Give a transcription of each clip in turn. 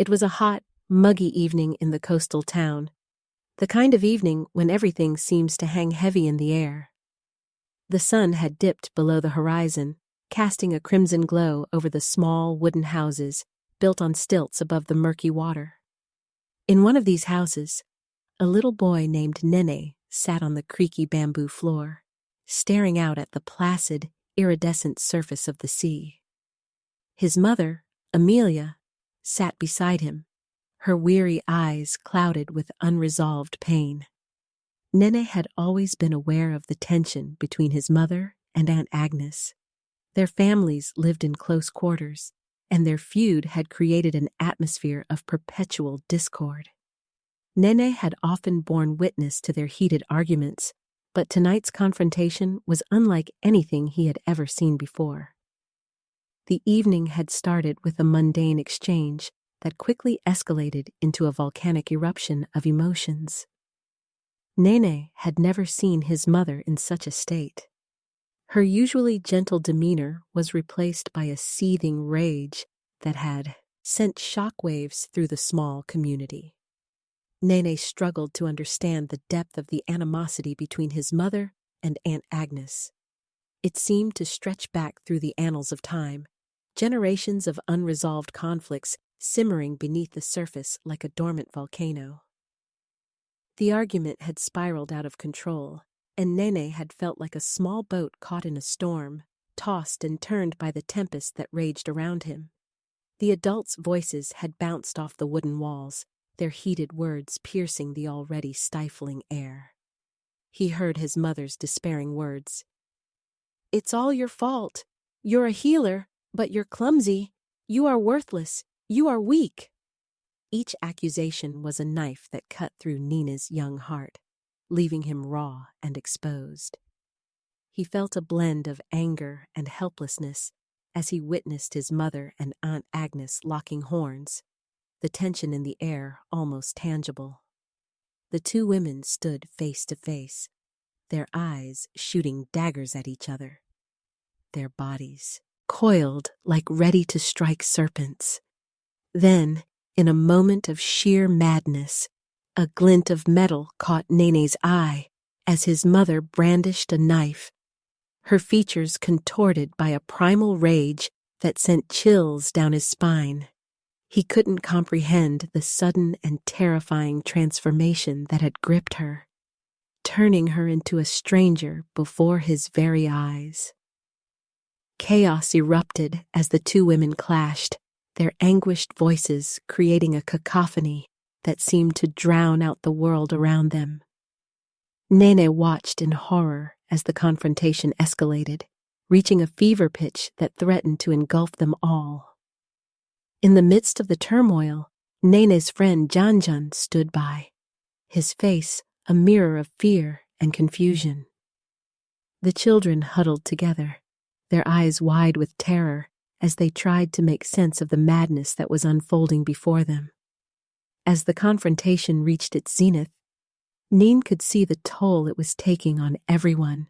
It was a hot, muggy evening in the coastal town, the kind of evening when everything seems to hang heavy in the air. The sun had dipped below the horizon, casting a crimson glow over the small wooden houses built on stilts above the murky water. In one of these houses, a little boy named Nene sat on the creaky bamboo floor, staring out at the placid, iridescent surface of the sea. His mother, Amelia, sat beside him, her weary eyes clouded with unresolved pain. Nene had always been aware of the tension between his mother and Aunt Agnes. Their families lived in close quarters, and their feud had created an atmosphere of perpetual discord. Nene had often borne witness to their heated arguments, but tonight's confrontation was unlike anything he had ever seen before. The evening had started with a mundane exchange that quickly escalated into a volcanic eruption of emotions. Nene had never seen his mother in such a state. Her usually gentle demeanor was replaced by a seething rage that had sent shockwaves through the small community. Nene struggled to understand the depth of the animosity between his mother and Aunt Agnes. It seemed to stretch back through the annals of time, generations of unresolved conflicts simmering beneath the surface like a dormant volcano. The argument had spiraled out of control, and Nene had felt like a small boat caught in a storm, tossed and turned by the tempest that raged around him. The adults' voices had bounced off the wooden walls, their heated words piercing the already stifling air. He heard his mother's despairing words. "It's all your fault. You're a healer, but you're clumsy. You are worthless. You are weak." Each accusation was a knife that cut through Nene's young heart, leaving him raw and exposed. He felt a blend of anger and helplessness as he witnessed his mother and Aunt Agnes locking horns, the tension in the air almost tangible. The two women stood face to face, their eyes shooting daggers at each other, their bodies coiled like ready-to-strike serpents. Then, in a moment of sheer madness, a glint of metal caught Nene's eye as his mother brandished a knife, her features contorted by a primal rage that sent chills down his spine. He couldn't comprehend the sudden and terrifying transformation that had gripped her, turning her into a stranger before his very eyes. Chaos erupted as the two women clashed, their anguished voices creating a cacophony that seemed to drown out the world around them. Nene watched in horror as the confrontation escalated, reaching a fever pitch that threatened to engulf them all. In the midst of the turmoil, Nene's friend Janjan stood by, his face a mirror of fear and confusion. The children huddled together, their eyes wide with terror as they tried to make sense of the madness that was unfolding before them. As the confrontation reached its zenith, Nene could see the toll it was taking on everyone,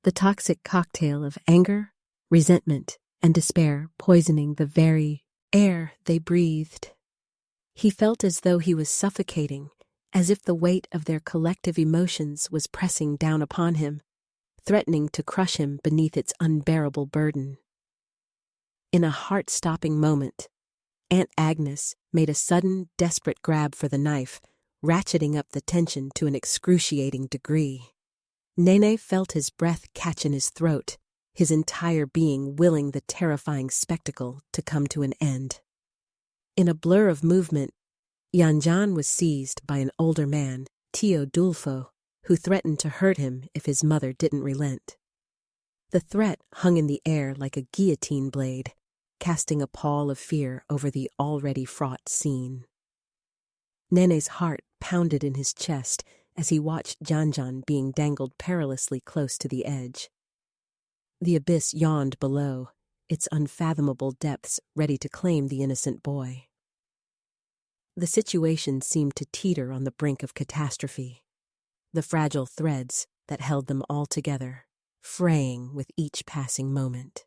the toxic cocktail of anger, resentment, and despair poisoning the very air they breathed. He felt as though he was suffocating, as if the weight of their collective emotions was pressing down upon him, threatening to crush him beneath its unbearable burden. In a heart-stopping moment, Aunt Agnes made a sudden, desperate grab for the knife, ratcheting up the tension to an excruciating degree. Nene felt his breath catch in his throat, his entire being willing the terrifying spectacle to come to an end. In a blur of movement, Janjan was seized by an older man, Tio Dulfo, who threatened to hurt him if his mother didn't relent. The threat hung in the air like a guillotine blade, casting a pall of fear over the already fraught scene. Nene's heart pounded in his chest as he watched Janjan being dangled perilously close to the edge. The abyss yawned below, its unfathomable depths ready to claim the innocent boy. The situation seemed to teeter on the brink of catastrophe, the fragile threads that held them all together, fraying with each passing moment.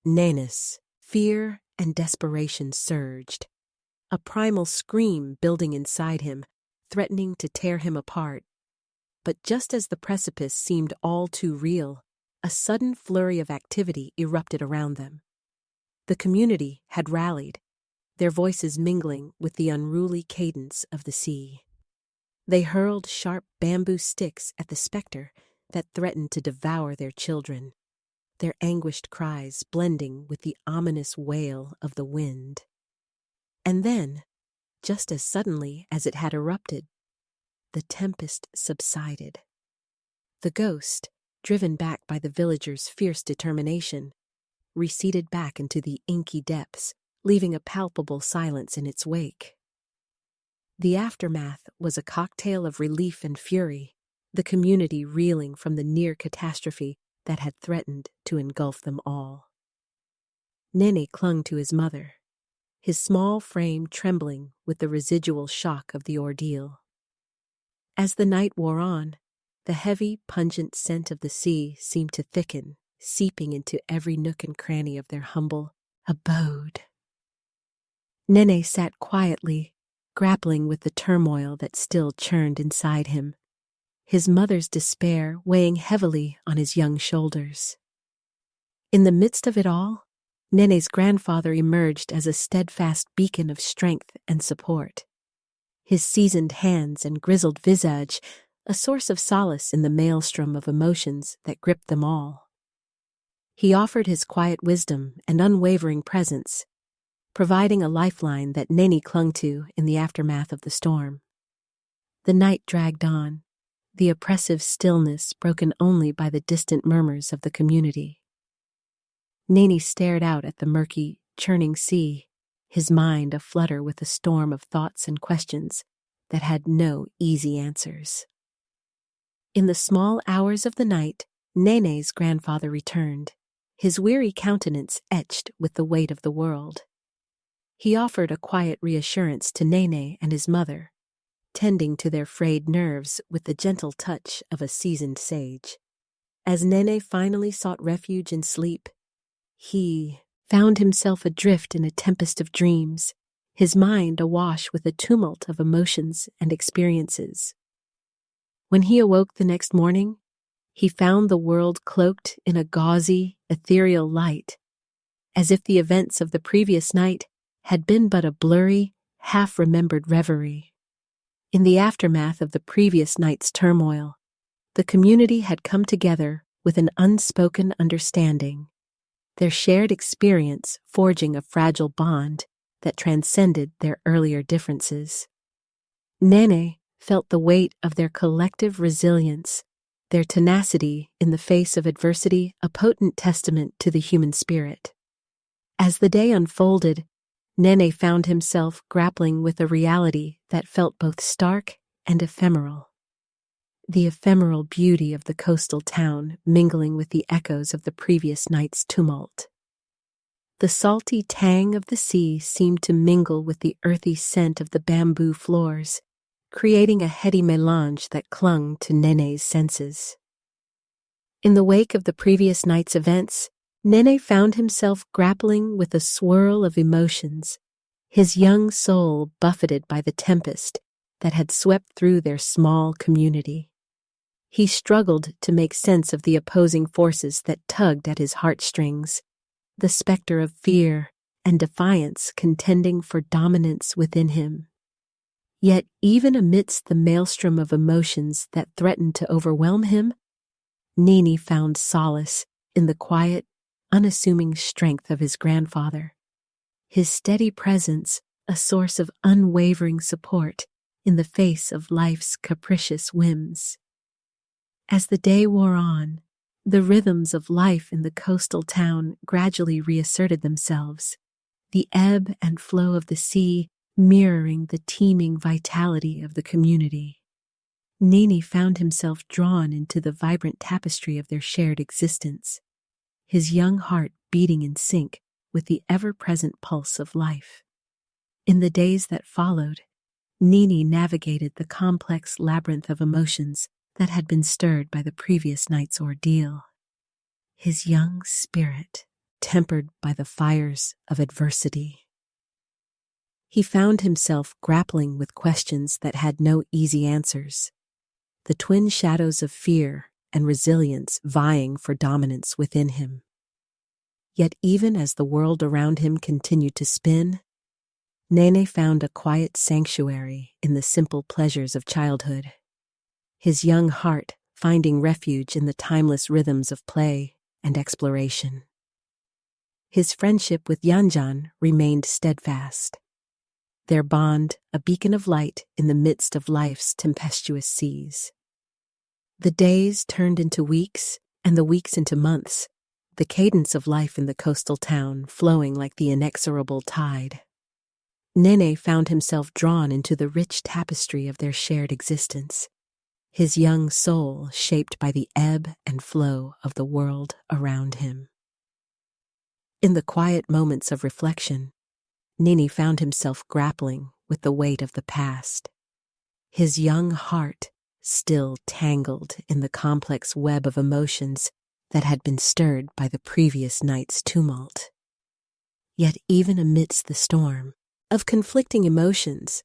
Nene's fear and desperation surged, a primal scream building inside him, threatening to tear him apart. But just as the precipice seemed all too real, a sudden flurry of activity erupted around them. The community had rallied, their voices mingling with the unruly cadence of the sea. They hurled sharp bamboo sticks at the specter that threatened to devour their children, their anguished cries blending with the ominous wail of the wind. And then, just as suddenly as it had erupted, the tempest subsided. The ghost, driven back by the villagers' fierce determination, receded back into the inky depths, leaving a palpable silence in its wake. The aftermath was a cocktail of relief and fury, the community reeling from the near catastrophe that had threatened to engulf them all. Nene clung to his mother, his small frame trembling with the residual shock of the ordeal. As the night wore on, the heavy, pungent scent of the sea seemed to thicken, seeping into every nook and cranny of their humble abode. Nene sat quietly, grappling with the turmoil that still churned inside him, his mother's despair weighing heavily on his young shoulders. In the midst of it all, Nene's grandfather emerged as a steadfast beacon of strength and support. His seasoned hands and grizzled visage a source of solace in the maelstrom of emotions that gripped them all. He offered his quiet wisdom and unwavering presence, providing a lifeline that Nene clung to in the aftermath of the storm. The night dragged on, the oppressive stillness broken only by the distant murmurs of the community. Nene stared out at the murky, churning sea, his mind aflutter with a storm of thoughts and questions that had no easy answers. In the small hours of the night, Nene's grandfather returned, his weary countenance etched with the weight of the world. He offered a quiet reassurance to Nene and his mother, tending to their frayed nerves with the gentle touch of a seasoned sage. As Nene finally sought refuge in sleep, he found himself adrift in a tempest of dreams, his mind awash with a tumult of emotions and experiences. When he awoke the next morning, he found the world cloaked in a gauzy, ethereal light, as if the events of the previous night had been but a blurry, half-remembered reverie. In the aftermath of the previous night's turmoil, the community had come together with an unspoken understanding, their shared experience forging a fragile bond that transcended their earlier differences. Nene felt the weight of their collective resilience, their tenacity in the face of adversity a potent testament to the human spirit. As the day unfolded, Nene found himself grappling with a reality that felt both stark and ephemeral. The ephemeral beauty of the coastal town mingling with the echoes of the previous night's tumult. The salty tang of the sea seemed to mingle with the earthy scent of the bamboo floors, creating a heady melange that clung to Nene's senses. In the wake of the previous night's events, Nene found himself grappling with a swirl of emotions, his young soul buffeted by the tempest that had swept through their small community. He struggled to make sense of the opposing forces that tugged at his heartstrings, the specter of fear and defiance contending for dominance within him. Yet even amidst the maelstrom of emotions that threatened to overwhelm him, Nene found solace in the quiet, unassuming strength of his grandfather, his steady presence a source of unwavering support in the face of life's capricious whims. As the day wore on, the rhythms of life in the coastal town gradually reasserted themselves, the ebb and flow of the sea mirroring the teeming vitality of the community. Nene found himself drawn into the vibrant tapestry of their shared existence, his young heart beating in sync with the ever-present pulse of life. In the days that followed, Nene navigated the complex labyrinth of emotions that had been stirred by the previous night's ordeal. His young spirit tempered by the fires of adversity. He found himself grappling with questions that had no easy answers, the twin shadows of fear and resilience vying for dominance within him. Yet even as the world around him continued to spin, Nene found a quiet sanctuary in the simple pleasures of childhood, his young heart finding refuge in the timeless rhythms of play and exploration. His friendship with Yanjan remained steadfast, their bond a beacon of light in the midst of life's tempestuous seas. The days turned into weeks, and the weeks into months, the cadence of life in the coastal town flowing like the inexorable tide. Nene found himself drawn into the rich tapestry of their shared existence, his young soul shaped by the ebb and flow of the world around him. In the quiet moments of reflection, Nene found himself grappling with the weight of the past, his young heart still tangled in the complex web of emotions that had been stirred by the previous night's tumult. Yet even amidst the storm of conflicting emotions,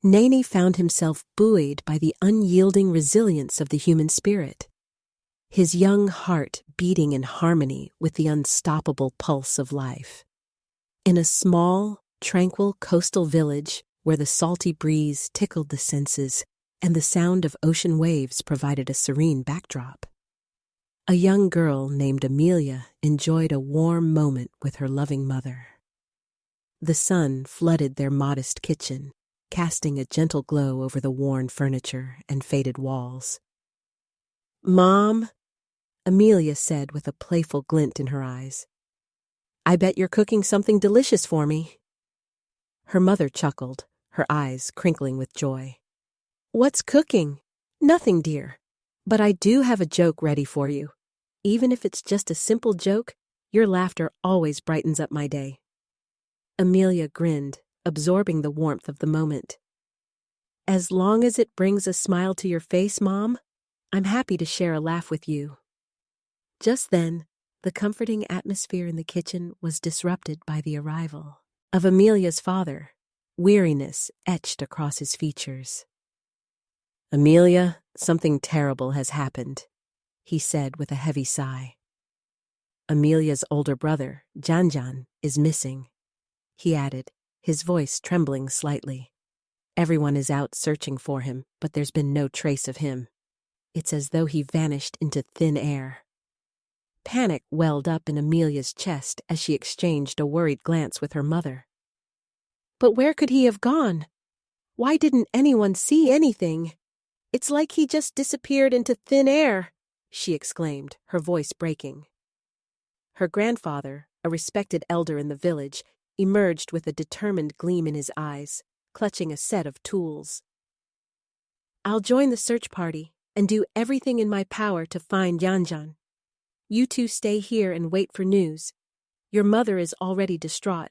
Nene found himself buoyed by the unyielding resilience of the human spirit, his young heart beating in harmony with the unstoppable pulse of life. In a small, tranquil coastal village where the salty breeze tickled the senses and the sound of ocean waves provided a serene backdrop, a young girl named Amelia enjoyed a warm moment with her loving mother. The sun flooded their modest kitchen, casting a gentle glow over the worn furniture and faded walls. "Mom," Amelia said with a playful glint in her eyes, "I bet you're cooking something delicious for me." Her mother chuckled, her eyes crinkling with joy. "What's cooking? Nothing, dear. But I do have a joke ready for you. Even if it's just a simple joke, your laughter always brightens up my day." Amelia grinned, absorbing the warmth of the moment. "As long as it brings a smile to your face, Mom, I'm happy to share a laugh with you." Just then, the comforting atmosphere in the kitchen was disrupted by the arrival of Amelia's father, weariness etched across his features. "Amelia, something terrible has happened," he said with a heavy sigh. "Amelia's older brother, Janjan, is missing," he added, his voice trembling slightly. "Everyone is out searching for him, but there's been no trace of him. It's as though he vanished into thin air." Panic welled up in Amelia's chest as she exchanged a worried glance with her mother. "But where could he have gone? Why didn't anyone see anything? It's like he just disappeared into thin air," she exclaimed, her voice breaking. Her grandfather, a respected elder in the village, emerged with a determined gleam in his eyes, clutching a set of tools. "I'll join the search party and do everything in my power to find Yanjan. You two stay here and wait for news. Your mother is already distraught.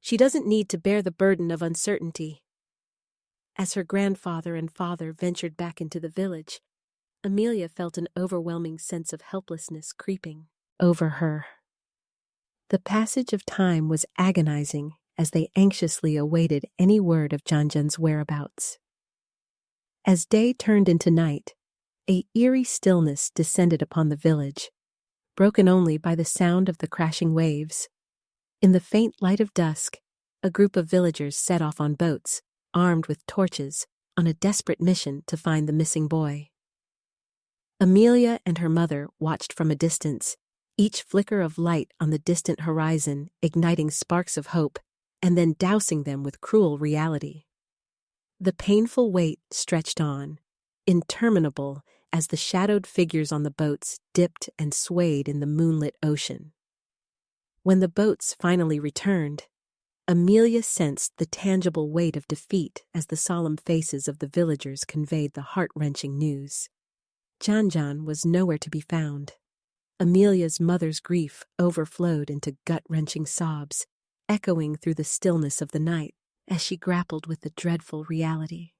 She doesn't need to bear the burden of uncertainty." As her grandfather and father ventured back into the village, Amelia felt an overwhelming sense of helplessness creeping over her. The passage of time was agonizing as they anxiously awaited any word of Janjan's whereabouts. As day turned into night, an eerie stillness descended upon the village, broken only by the sound of the crashing waves. In the faint light of dusk, a group of villagers set off on boats, armed with torches, on a desperate mission to find the missing boy. Amelia and her mother watched from a distance, each flicker of light on the distant horizon igniting sparks of hope and then dousing them with cruel reality. The painful wait stretched on, interminable as the shadowed figures on the boats dipped and swayed in the moonlit ocean. When the boats finally returned, Amelia sensed the tangible weight of defeat as the solemn faces of the villagers conveyed the heart-wrenching news. Janjan was nowhere to be found. Amelia's mother's grief overflowed into gut-wrenching sobs, echoing through the stillness of the night as she grappled with the dreadful reality.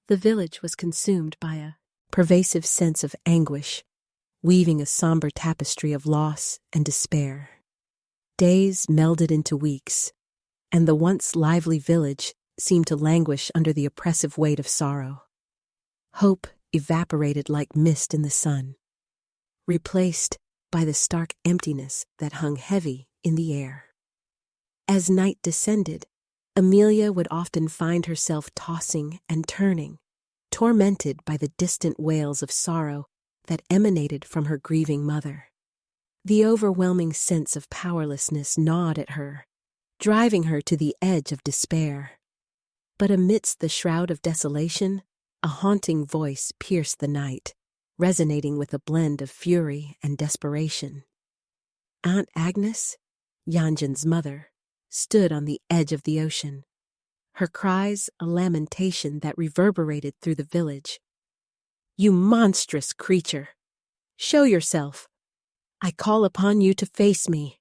The village was consumed by a pervasive sense of anguish, weaving a somber tapestry of loss and despair. Days melded into weeks, and the once lively village seemed to languish under the oppressive weight of sorrow. Hope evaporated like mist in the sun, replaced by the stark emptiness that hung heavy in the air. As night descended, Amelia would often find herself tossing and turning, tormented by the distant wails of sorrow that emanated from her grieving mother. The overwhelming sense of powerlessness gnawed at her, driving her to the edge of despair. But amidst the shroud of desolation, a haunting voice pierced the night, resonating with a blend of fury and desperation. Aunt Agnes, Yanjan's mother, stood on the edge of the ocean, her cries a lamentation that reverberated through the village. "You monstrous creature! Show yourself! I call upon you to face me."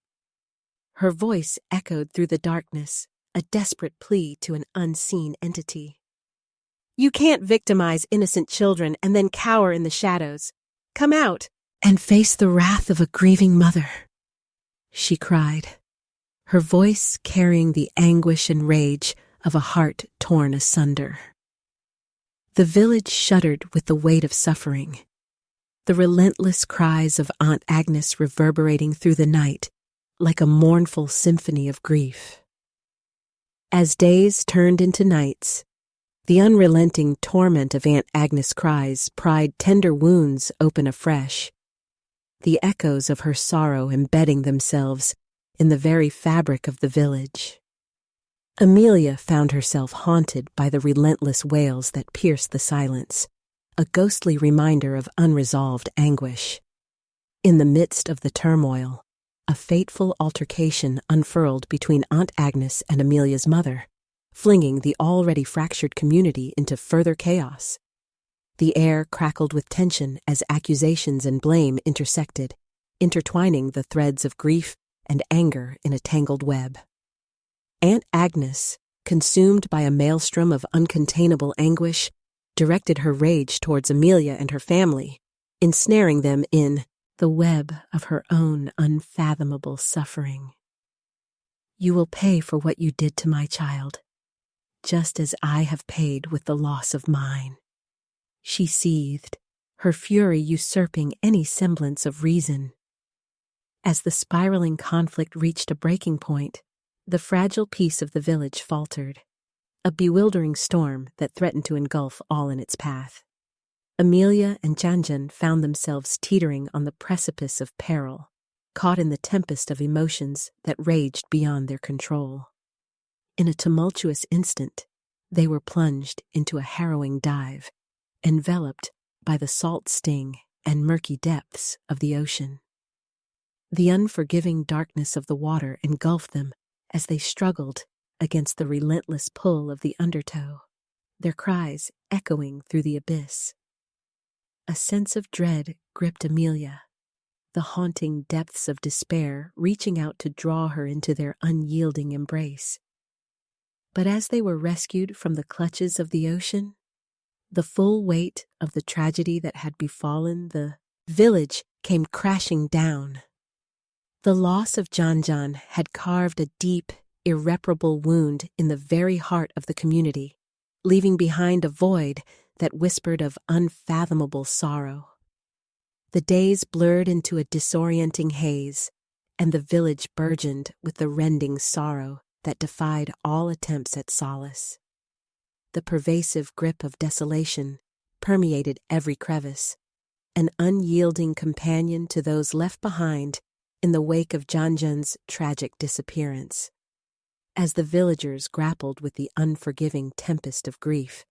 Her voice echoed through the darkness, a desperate plea to an unseen entity. "You can't victimize innocent children and then cower in the shadows. Come out and face the wrath of a grieving mother," she cried, her voice carrying the anguish and rage of a heart torn asunder. The village shuddered with the weight of suffering, the relentless cries of Aunt Agnes reverberating through the night like a mournful symphony of grief. As days turned into nights, the unrelenting torment of Aunt Agnes' cries pried tender wounds open afresh, the echoes of her sorrow embedding themselves in the very fabric of the village. Amelia found herself haunted by the relentless wails that pierced the silence, a ghostly reminder of unresolved anguish. In the midst of the turmoil, a fateful altercation unfurled between Aunt Agnes and Amelia's mother, flinging the already fractured community into further chaos. The air crackled with tension as accusations and blame intersected, intertwining the threads of grief and anger in a tangled web. Aunt Agnes, consumed by a maelstrom of uncontainable anguish, directed her rage towards Amelia and her family, ensnaring them in the web of her own unfathomable suffering. "You will pay for what you did to my child, just as I have paid with the loss of mine," she seethed, her fury usurping any semblance of reason. As the spiraling conflict reached a breaking point, the fragile peace of the village faltered, a bewildering storm that threatened to engulf all in its path. Amelia and Janjan found themselves teetering on the precipice of peril, caught in the tempest of emotions that raged beyond their control. In a tumultuous instant, they were plunged into a harrowing dive, enveloped by the salt sting and murky depths of the ocean. The unforgiving darkness of the water engulfed them as they struggled against the relentless pull of the undertow, their cries echoing through the abyss. A sense of dread gripped Amelia, the haunting depths of despair reaching out to draw her into their unyielding embrace. But as they were rescued from the clutches of the ocean, the full weight of the tragedy that had befallen the village came crashing down. The loss of Janjan had carved a deep, irreparable wound in the very heart of the community, leaving behind a void that whispered of unfathomable sorrow. The days blurred into a disorienting haze, and the village burgeoned with the rending sorrow that defied all attempts at solace. The pervasive grip of desolation permeated every crevice, an unyielding companion to those left behind in the wake of Janjan's tragic disappearance. As the villagers grappled with the unforgiving tempest of grief,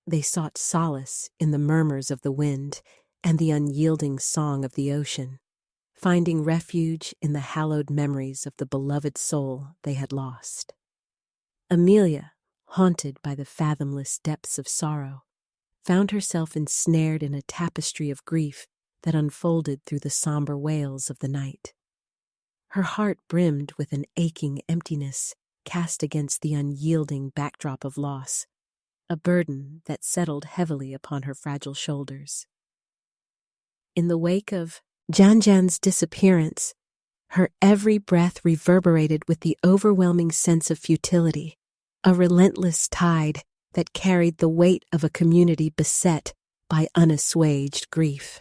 they sought solace in the murmurs of the wind and the unyielding song of the ocean, finding refuge in the hallowed memories of the beloved soul they had lost. Amelia, haunted by the fathomless depths of sorrow, found herself ensnared in a tapestry of grief that unfolded through the somber wails of the night. Her heart brimmed with an aching emptiness cast against the unyielding backdrop of loss, a burden that settled heavily upon her fragile shoulders. In the wake of Janjan's disappearance, Her every breath reverberated with the overwhelming sense of futility, a relentless tide that carried the weight of a community beset by unassuaged grief.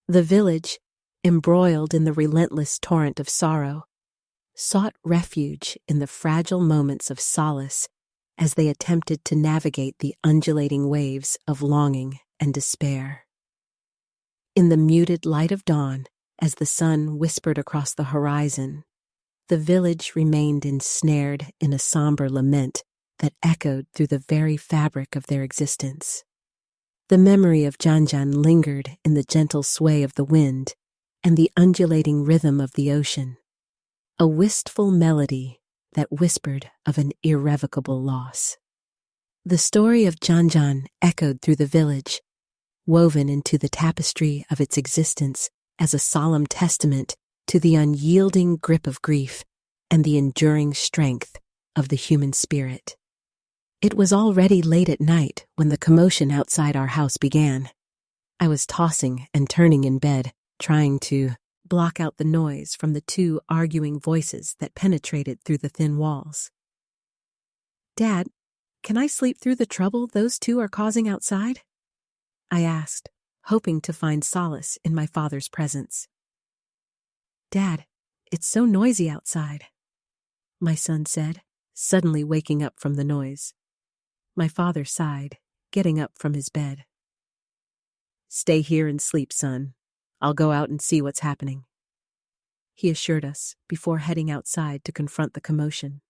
The village, embroiled in the relentless torrent of sorrow, sought refuge in the fragile moments of solace as they attempted to navigate the undulating waves of longing and despair. In the muted light of dawn, as the sun whispered across the horizon, the village remained ensnared in a somber lament that echoed through the very fabric of their existence. The memory of Janjan lingered in the gentle sway of the wind and the undulating rhythm of the ocean, a wistful melody that whispered of an irrevocable loss. The story of Janjan echoed through the village, woven into the tapestry of its existence as a solemn testament to the unyielding grip of grief and the enduring strength of the human spirit. It was already late at night when the commotion outside our house began. I was tossing and turning in bed, trying to block out the noise from the two arguing voices that penetrated through the thin walls. "Dad, can I sleep through the trouble those two are causing outside?" I asked, hoping to find solace in my father's presence. "Dad, it's so noisy outside," my son said, suddenly waking up from the noise. My father sighed, getting up from his bed. "Stay here and sleep, son. I'll go out and see what's happening," he assured us before heading outside to confront the commotion.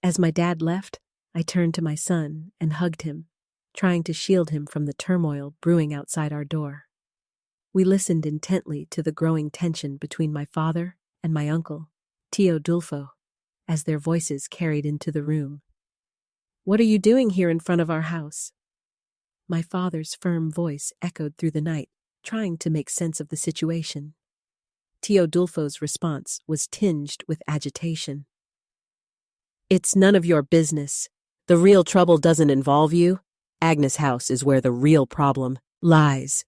As my dad left, I turned to my son and hugged him, trying to shield him from the turmoil brewing outside our door. We listened intently to the growing tension between my father and my uncle, Tio Dulfo, as their voices carried into the room. "What are you doing here in front of our house?" My father's firm voice echoed through the night, trying to make sense of the situation. Tio Dulfo's response was tinged with agitation. "It's none of your business. The real trouble doesn't involve you. Agnes' house is where the real problem lies,"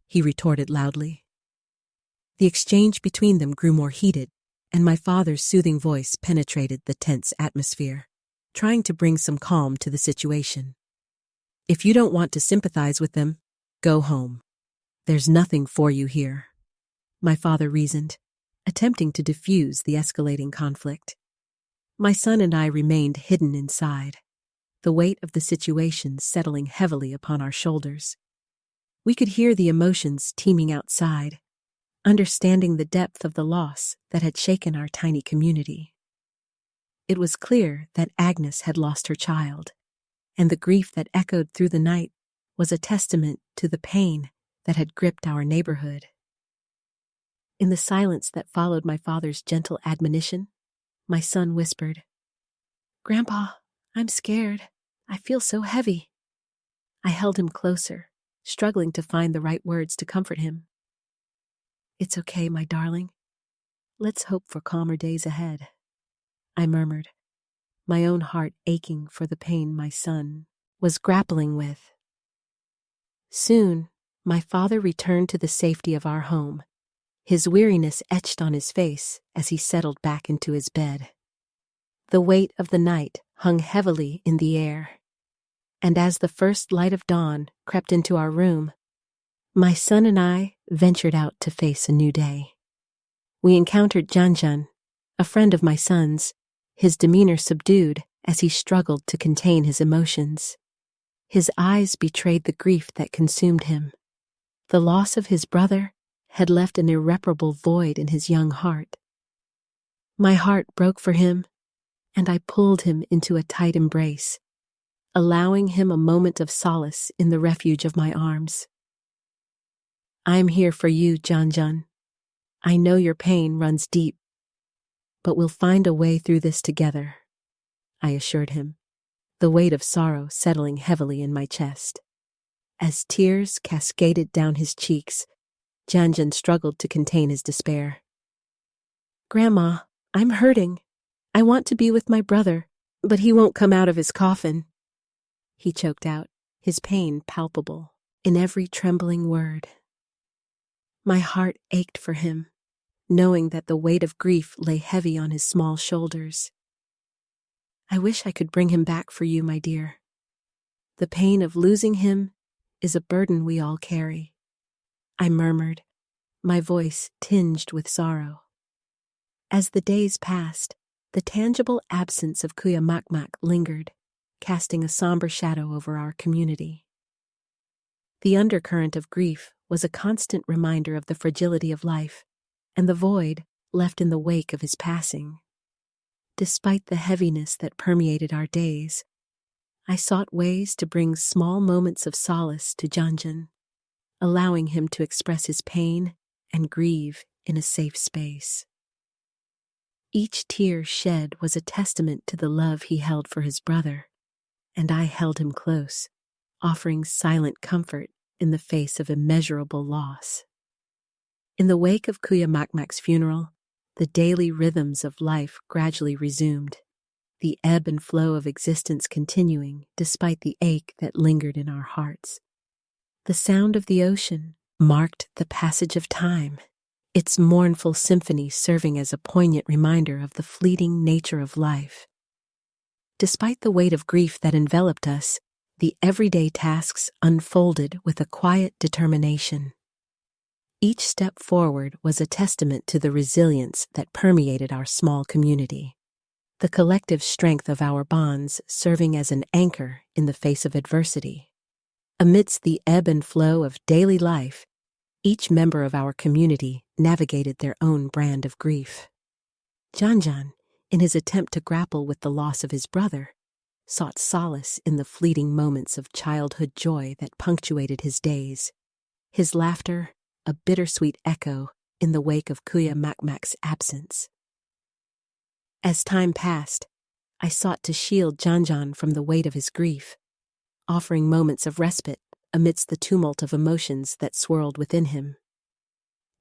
he retorted loudly. The exchange between them grew more heated, and my father's soothing voice penetrated the tense atmosphere, trying to bring some calm to the situation. "If you don't want to sympathize with them, go home. There's nothing for you here," my father reasoned, attempting to diffuse the escalating conflict. My son and I remained hidden inside, the weight of the situation settling heavily upon our shoulders. We could hear the emotions teeming outside, understanding the depth of the loss that had shaken our tiny community. It was clear that Agnes had lost her child, and the grief that echoed through the night was a testament to the pain that had gripped our neighborhood. In the silence that followed my father's gentle admonition, my son whispered, "Grandpa, I'm scared. I feel so heavy." I held him closer, struggling to find the right words to comfort him. "It's okay, my darling. Let's hope for calmer days ahead," I murmured, my own heart aching for the pain my son was grappling with. Soon, my father returned to the safety of our home, his weariness etched on his face as he settled back into his bed. The weight of the night hung heavily in the air, and as the first light of dawn crept into our room, my son and I ventured out to face a new day. We encountered Janjan, a friend of my son's, his demeanor subdued as he struggled to contain his emotions. His eyes betrayed the grief that consumed him. The loss of his brother had left an irreparable void in his young heart. My heart broke for him, and I pulled him into a tight embrace, allowing him a moment of solace in the refuge of my arms. "I'm here for you, Janjan. I know your pain runs deep, but we'll find a way through this together," I assured him, the weight of sorrow settling heavily in my chest. As tears cascaded down his cheeks, Janjan struggled to contain his despair. "Grandma, I'm hurting. I want to be with my brother, but he won't come out of his coffin," he choked out, his pain palpable in every trembling word. My heart ached for him, knowing that the weight of grief lay heavy on his small shoulders. "I wish I could bring him back for you, my dear. The pain of losing him is a burden we all carry," I murmured, my voice tinged with sorrow. As the days passed, the tangible absence of Kuya lingered, casting a somber shadow over our community. The undercurrent of grief was a constant reminder of the fragility of life and the void left in the wake of his passing. Despite the heaviness that permeated our days, I sought ways to bring small moments of solace to Janjan, allowing him to express his pain and grieve in a safe space. Each tear shed was a testament to the love he held for his brother, and I held him close, offering silent comfort in the face of immeasurable loss. In the wake of Kuya funeral, the daily rhythms of life gradually resumed, the ebb and flow of existence continuing despite the ache that lingered in our hearts. The sound of the ocean marked the passage of time, its mournful symphony serving as a poignant reminder of the fleeting nature of life. Despite the weight of grief that enveloped us, the everyday tasks unfolded with a quiet determination. Each step forward was a testament to the resilience that permeated our small community, the collective strength of our bonds serving as an anchor in the face of adversity. Amidst the ebb and flow of daily life, each member of our community navigated their own brand of grief. Janjan, in his attempt to grapple with the loss of his brother, sought solace in the fleeting moments of childhood joy that punctuated his days, his laughter a bittersweet echo in the wake of Kuya absence. As time passed, I sought to shield Janjan from the weight of his grief, offering moments of respite amidst the tumult of emotions that swirled within him.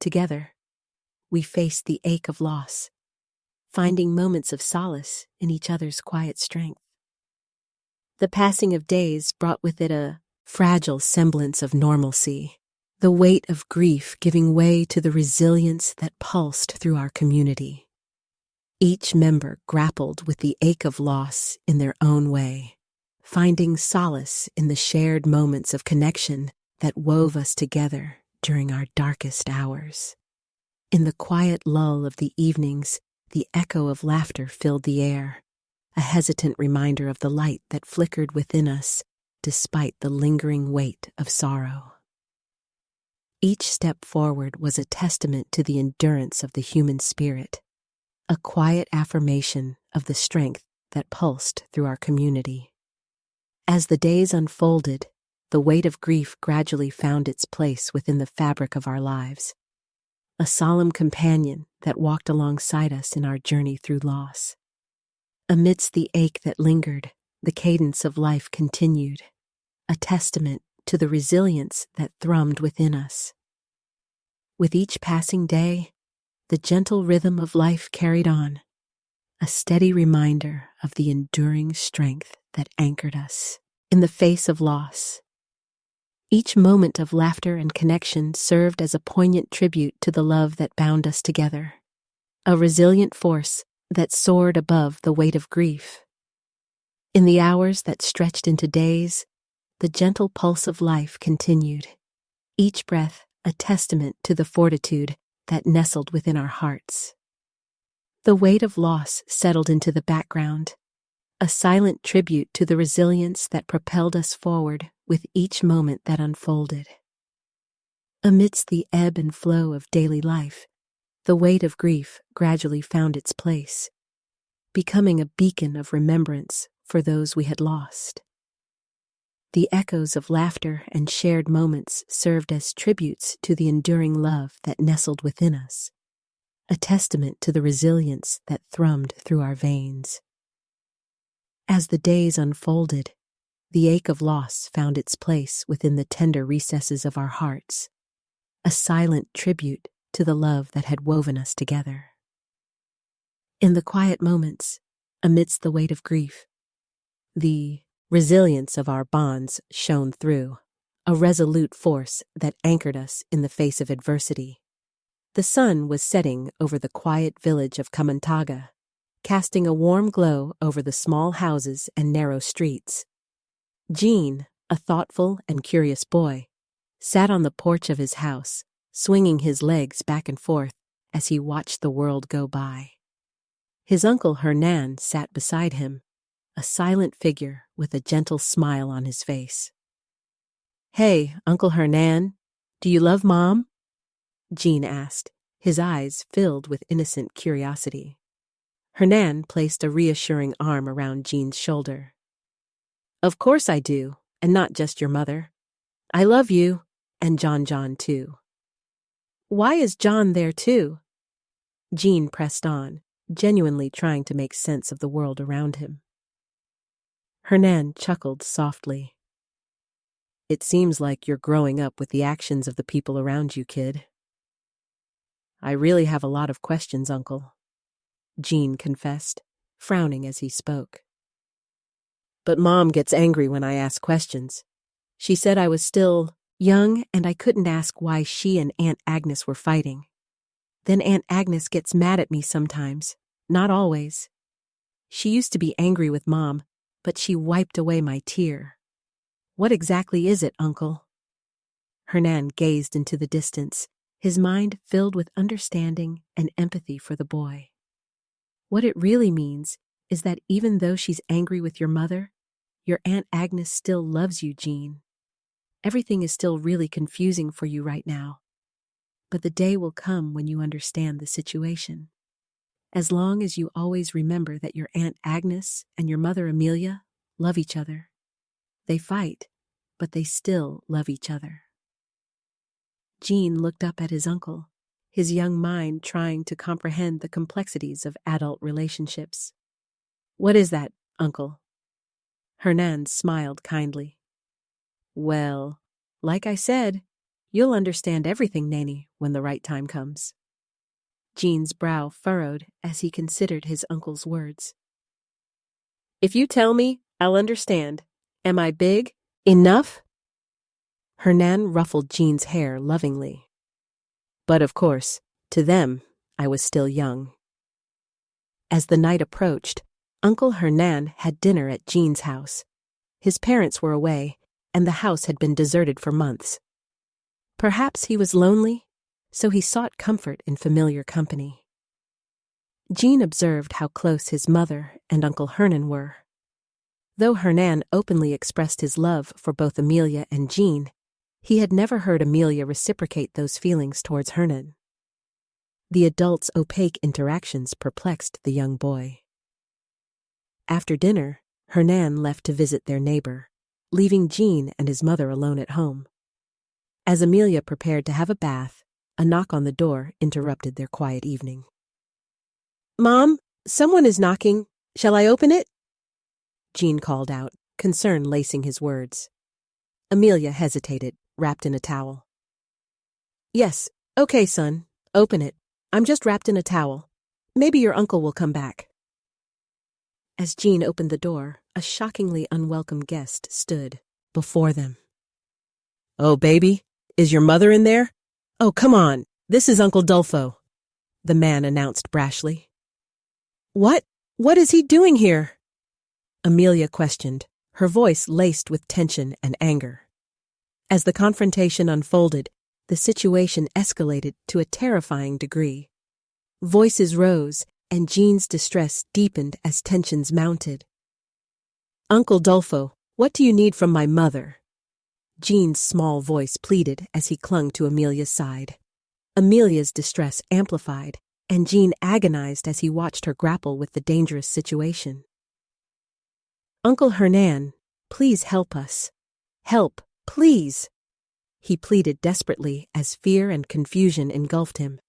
Together, we faced the ache of loss, finding moments of solace in each other's quiet strength. The passing of days brought with it a fragile semblance of normalcy, the weight of grief giving way to the resilience that pulsed through our community. Each member grappled with the ache of loss in their own way, finding solace in the shared moments of connection that wove us together during our darkest hours. In the quiet lull of the evenings, the echo of laughter filled the air, a hesitant reminder of the light that flickered within us despite the lingering weight of sorrow. Each step forward was a testament to the endurance of the human spirit, a quiet affirmation of the strength that pulsed through our community. As the days unfolded, the weight of grief gradually found its place within the fabric of our lives, a solemn companion that walked alongside us in our journey through loss. Amidst the ache that lingered, the cadence of life continued, a testament to the resilience that thrummed within us. With each passing day, the gentle rhythm of life carried on, a steady reminder of the enduring strength that anchored us in the face of loss. Each moment of laughter and connection served as a poignant tribute to the love that bound us together, a resilient force that soared above the weight of grief. In the hours that stretched into days, the gentle pulse of life continued, each breath a testament to the fortitude that nestled within our hearts. The weight of loss settled into the background, a silent tribute to the resilience that propelled us forward with each moment that unfolded. Amidst the ebb and flow of daily life, the weight of grief gradually found its place, becoming a beacon of remembrance for those we had lost. The echoes of laughter and shared moments served as tributes to the enduring love that nestled within us, a testament to the resilience that thrummed through our veins. As the days unfolded, the ache of loss found its place within the tender recesses of our hearts, a silent tribute to the love that had woven us together. In the quiet moments, amidst the weight of grief, the resilience of our bonds shone through, a resolute force that anchored us in the face of adversity. The sun was setting over the quiet village of Kamantaga, casting a warm glow over the small houses and narrow streets. Gene, a thoughtful and curious boy, sat on the porch of his house, swinging his legs back and forth as he watched the world go by. His uncle Hernan sat beside him, a silent figure with a gentle smile on his face. "Hey, Uncle Hernan, do you love Mom?" Gene asked, his eyes filled with innocent curiosity. Hernan placed a reassuring arm around Gene's shoulder. "Of course I do, and not just your mother. I love you, and John too." "Why is John there too?" Gene pressed on, genuinely trying to make sense of the world around him. Hernan chuckled softly. "It seems like you're growing up with the actions of the people around you, kid." "I really have a lot of questions, Uncle," Gene confessed, frowning as he spoke. "But Mom gets angry when I ask questions. She said I was still young and I couldn't ask why she and Aunt Agnes were fighting. Then Aunt Agnes gets mad at me sometimes, not always. She used to be angry with Mom, but she wiped away my tear. What exactly is it, Uncle?" Hernan gazed into the distance, his mind filled with understanding and empathy for the boy. "What it really means is that even though she's angry with your mother, your Aunt Agnes still loves you, Gene. Everything is still really confusing for you right now, but the day will come when you understand the situation. As long as you always remember that your Aunt Agnes and your mother Amelia love each other. They fight, but they still love each other." Gene looked up at his uncle, his young mind trying to comprehend the complexities of adult relationships. "What is that, Uncle?" Hernan smiled kindly. "Well, like I said, you'll understand everything, Nene, when the right time comes." Gene's brow furrowed as he considered his uncle's words. "If you tell me, I'll understand. Am I big enough?" Hernan ruffled Gene's hair lovingly. "But of course, to them, I was still young." As the night approached, Uncle Hernan had dinner at Gene's house. His parents were away, and the house had been deserted for months. Perhaps he was lonely, so he sought comfort in familiar company. Gene observed how close his mother and Uncle Hernan were. Though Hernan openly expressed his love for both Amelia and Gene, he had never heard Amelia reciprocate those feelings towards Hernan. The adults' opaque interactions perplexed the young boy. After dinner, Hernan left to visit their neighbor, leaving Gene and his mother alone at home. As Amelia prepared to have a bath, a knock on the door interrupted their quiet evening. "Mom, someone is knocking. Shall I open it?" Gene called out, concern lacing his words. Amelia hesitated, wrapped in a towel. "Yes, okay, son. Open it. I'm just wrapped in a towel. Maybe your uncle will come back." As Gene opened the door, a shockingly unwelcome guest stood before them. "Oh, baby, is your mother in there? Oh, come on. This is Uncle Dulfo," the man announced brashly. What is he doing here?" Amelia questioned, her voice laced with tension and anger. As the confrontation unfolded, the situation escalated to a terrifying degree. Voices rose, and Gene's distress deepened as tensions mounted. "Uncle Dulfo, what do you need from my mother?" Gene's small voice pleaded as he clung to Amelia's side. Amelia's distress amplified, and Gene agonized as he watched her grapple with the dangerous situation. "Uncle Hernan, please help us. Help, please," he pleaded desperately as fear and confusion engulfed him.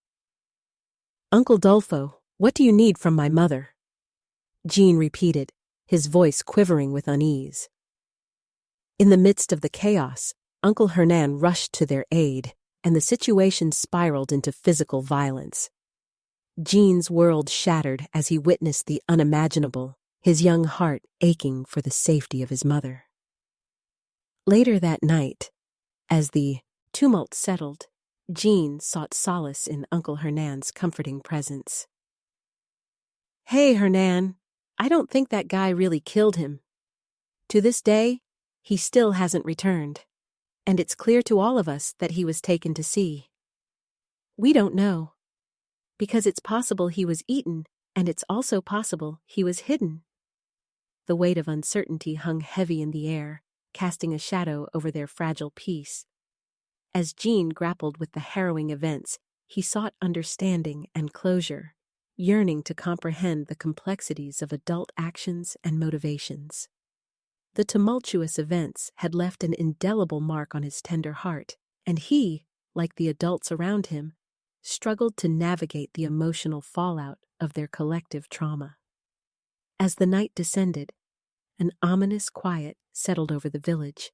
"Uncle Dulfo, what do you need from my mother?" Gene repeated, his voice quivering with unease. In the midst of the chaos, Uncle Hernan rushed to their aid, and the situation spiraled into physical violence. Gene's world shattered as he witnessed the unimaginable, his young heart aching for the safety of his mother. Later that night, as the tumult settled, Jean sought solace in Uncle Hernan's comforting presence. "Hey, Hernan, I don't think that guy really killed him. To this day, he still hasn't returned, and it's clear to all of us that he was taken to sea. We don't know, because it's possible he was eaten, and it's also possible he was hidden." The weight of uncertainty hung heavy in the air, casting a shadow over their fragile peace. As Jean grappled with the harrowing events, he sought understanding and closure, yearning to comprehend the complexities of adult actions and motivations. The tumultuous events had left an indelible mark on his tender heart, and he, like the adults around him, struggled to navigate the emotional fallout of their collective trauma. As the night descended, an ominous quiet settled over the village,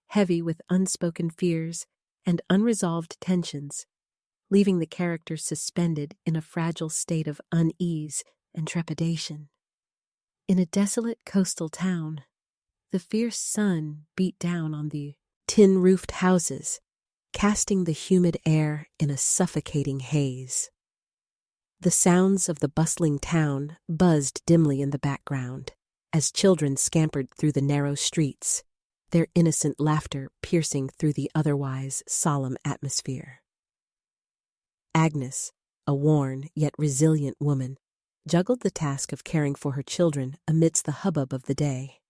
heavy with unspoken fears and unresolved tensions, leaving the characters suspended in a fragile state of unease and trepidation. In a desolate coastal town, the fierce sun beat down on the tin-roofed houses, casting the humid air in a suffocating haze. The sounds of the bustling town buzzed dimly in the background as children scampered through the narrow streets, their innocent laughter piercing through the otherwise solemn atmosphere. Agnes, a worn yet resilient woman, juggled the task of caring for her children amidst the hubbub of the day.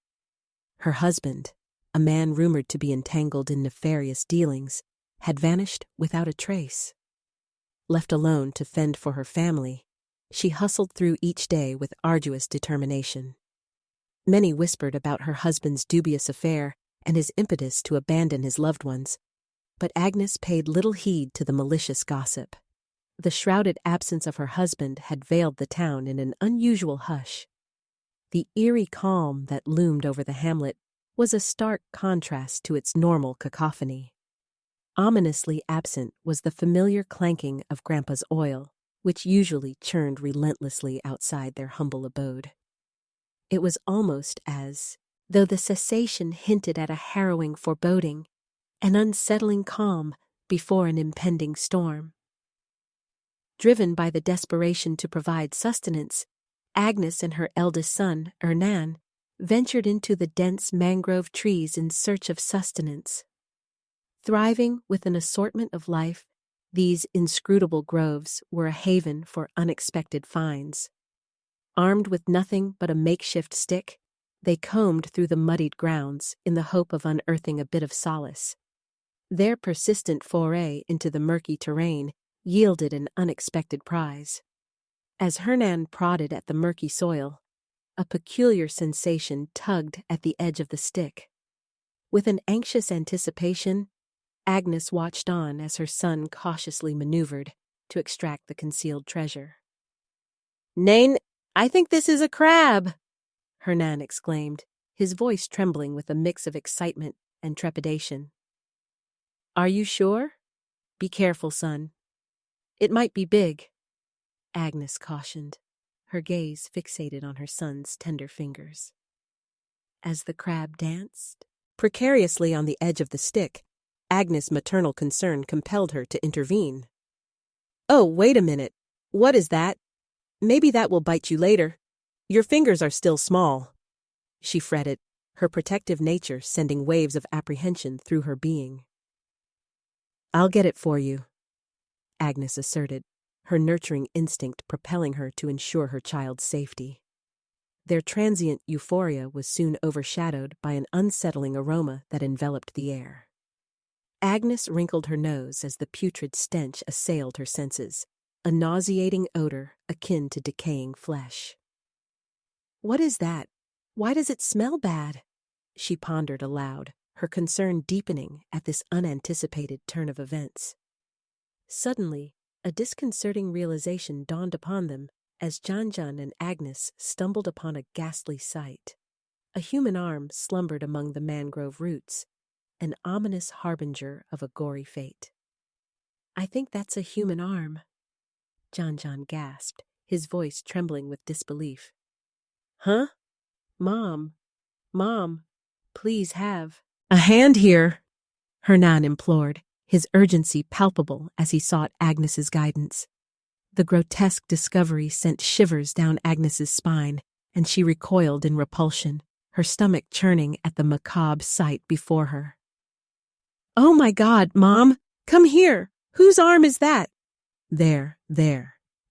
Her husband, a man rumored to be entangled in nefarious dealings, had vanished without a trace. Left alone to fend for her family, she hustled through each day with arduous determination. Many whispered about her husband's dubious affair and his impetus to abandon his loved ones, but Agnes paid little heed to the malicious gossip. The shrouded absence of her husband had veiled the town in an unusual hush. The eerie calm that loomed over the hamlet was a stark contrast to its normal cacophony. Ominously absent was the familiar clanking of Grandpa's oil, which usually churned relentlessly outside their humble abode. It was almost as though the cessation hinted at a harrowing foreboding, an unsettling calm before an impending storm. Driven by the desperation to provide sustenance, Agnes and her eldest son, Hernan, ventured into the dense mangrove trees in search of sustenance. Thriving with an assortment of life, these inscrutable groves were a haven for unexpected finds. Armed with nothing but a makeshift stick, they combed through the muddied grounds in the hope of unearthing a bit of solace. Their persistent foray into the murky terrain yielded an unexpected prize. As Hernan prodded at the murky soil, a peculiar sensation tugged at the edge of the stick. With an anxious anticipation, Agnes watched on as her son cautiously maneuvered to extract the concealed treasure. "Nene, I think this is a crab," Hernan exclaimed, his voice trembling with a mix of excitement and trepidation. "Are you sure? Be careful, son. It might be big," Agnes cautioned, her gaze fixated on her son's tender fingers. As the crab danced precariously on the edge of the stick, Agnes' maternal concern compelled her to intervene. "Oh, wait a minute. What is that? Maybe that will bite you later. Your fingers are still small," she fretted, her protective nature sending waves of apprehension through her being. "I'll get it for you," Agnes asserted, her nurturing instinct propelling her to ensure her child's safety. Their transient euphoria was soon overshadowed by an unsettling aroma that enveloped the air. Agnes wrinkled her nose as the putrid stench assailed her senses, a nauseating odor akin to decaying flesh. "What is that? Why does it smell bad?" she pondered aloud, her concern deepening at this unanticipated turn of events. Suddenly, a disconcerting realization dawned upon them as Janjan and Agnes stumbled upon a ghastly sight. A human arm slumbered among the mangrove roots, an ominous harbinger of a gory fate. "I think that's a human arm," Janjan gasped, his voice trembling with disbelief. "Huh? Mom, please have a hand here," Hernan implored, his urgency palpable as he sought Agnes's guidance. The grotesque discovery sent shivers down Agnes's spine, and she recoiled in repulsion, her stomach churning at the macabre sight before her. "Oh my God, Mom! Come here! Whose arm is that?" There.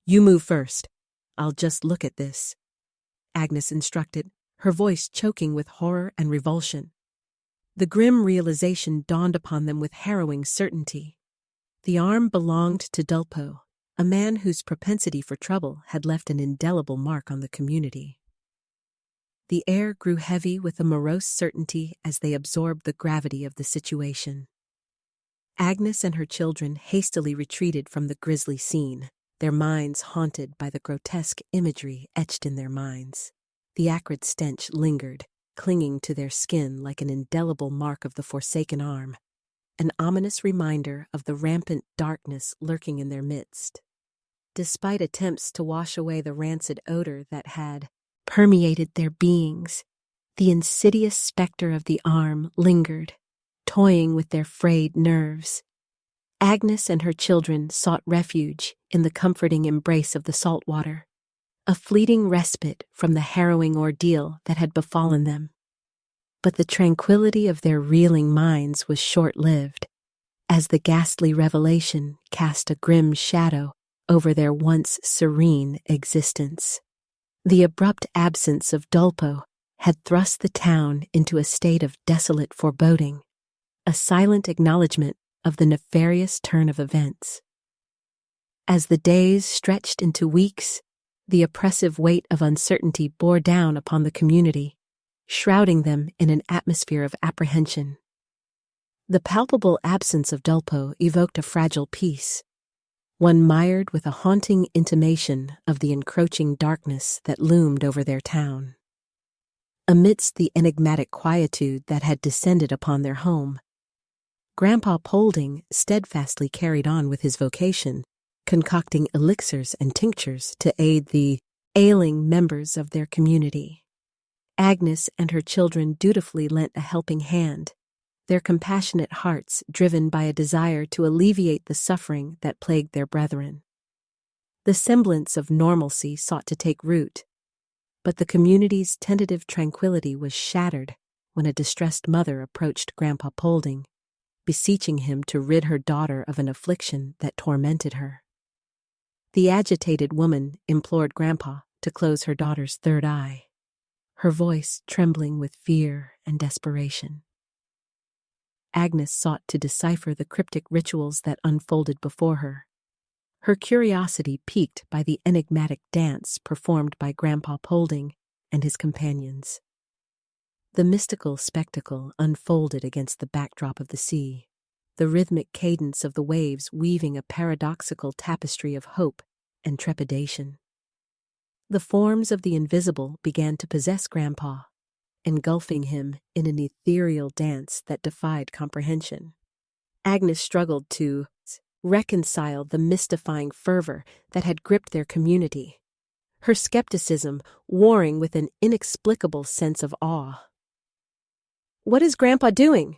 You move first. I'll just look at this," Agnes instructed, her voice choking with horror and revulsion. The grim realization dawned upon them with harrowing certainty. The arm belonged to Dulpo, a man whose propensity for trouble had left an indelible mark on the community. The air grew heavy with a morose certainty as they absorbed the gravity of the situation. Agnes and her children hastily retreated from the grisly scene, their minds haunted by the grotesque imagery etched in their minds. The acrid stench lingered, clinging to their skin like an indelible mark of the forsaken arm, an ominous reminder of the rampant darkness lurking in their midst. Despite attempts to wash away the rancid odor that had permeated their beings, the insidious specter of the arm lingered, toying with their frayed nerves. Agnes and her children sought refuge in the comforting embrace of the salt water, a fleeting respite from the harrowing ordeal that had befallen them. But the tranquility of their reeling minds was short-lived, as the ghastly revelation cast a grim shadow over their once serene existence. The abrupt absence of Dulpo had thrust the town into a state of desolate foreboding, a silent acknowledgement of the nefarious turn of events. As the days stretched into weeks, the oppressive weight of uncertainty bore down upon the community, shrouding them in an atmosphere of apprehension. The palpable absence of Dulpo evoked a fragile peace, one mired with a haunting intimation of the encroaching darkness that loomed over their town. Amidst the enigmatic quietude that had descended upon their home, Grandpa Polding steadfastly carried on with his vocation, concocting elixirs and tinctures to aid the ailing members of their community. Agnes and her children dutifully lent a helping hand, their compassionate hearts driven by a desire to alleviate the suffering that plagued their brethren. The semblance of normalcy sought to take root, but the community's tentative tranquility was shattered when a distressed mother approached Grandpa Polding, beseeching him to rid her daughter of an affliction that tormented her. The agitated woman implored Grandpa to close her daughter's third eye, her voice trembling with fear and desperation. Agnes sought to decipher the cryptic rituals that unfolded before her, her curiosity piqued by the enigmatic dance performed by Grandpa Polding and his companions. The mystical spectacle unfolded against the backdrop of the sea, the rhythmic cadence of the waves weaving a paradoxical tapestry of hope and trepidation. The forms of the invisible began to possess Grandpa, engulfing him in an ethereal dance that defied comprehension. Agnes struggled to reconcile the mystifying fervor that had gripped their community, her skepticism warring with an inexplicable sense of awe. "What is Grandpa doing?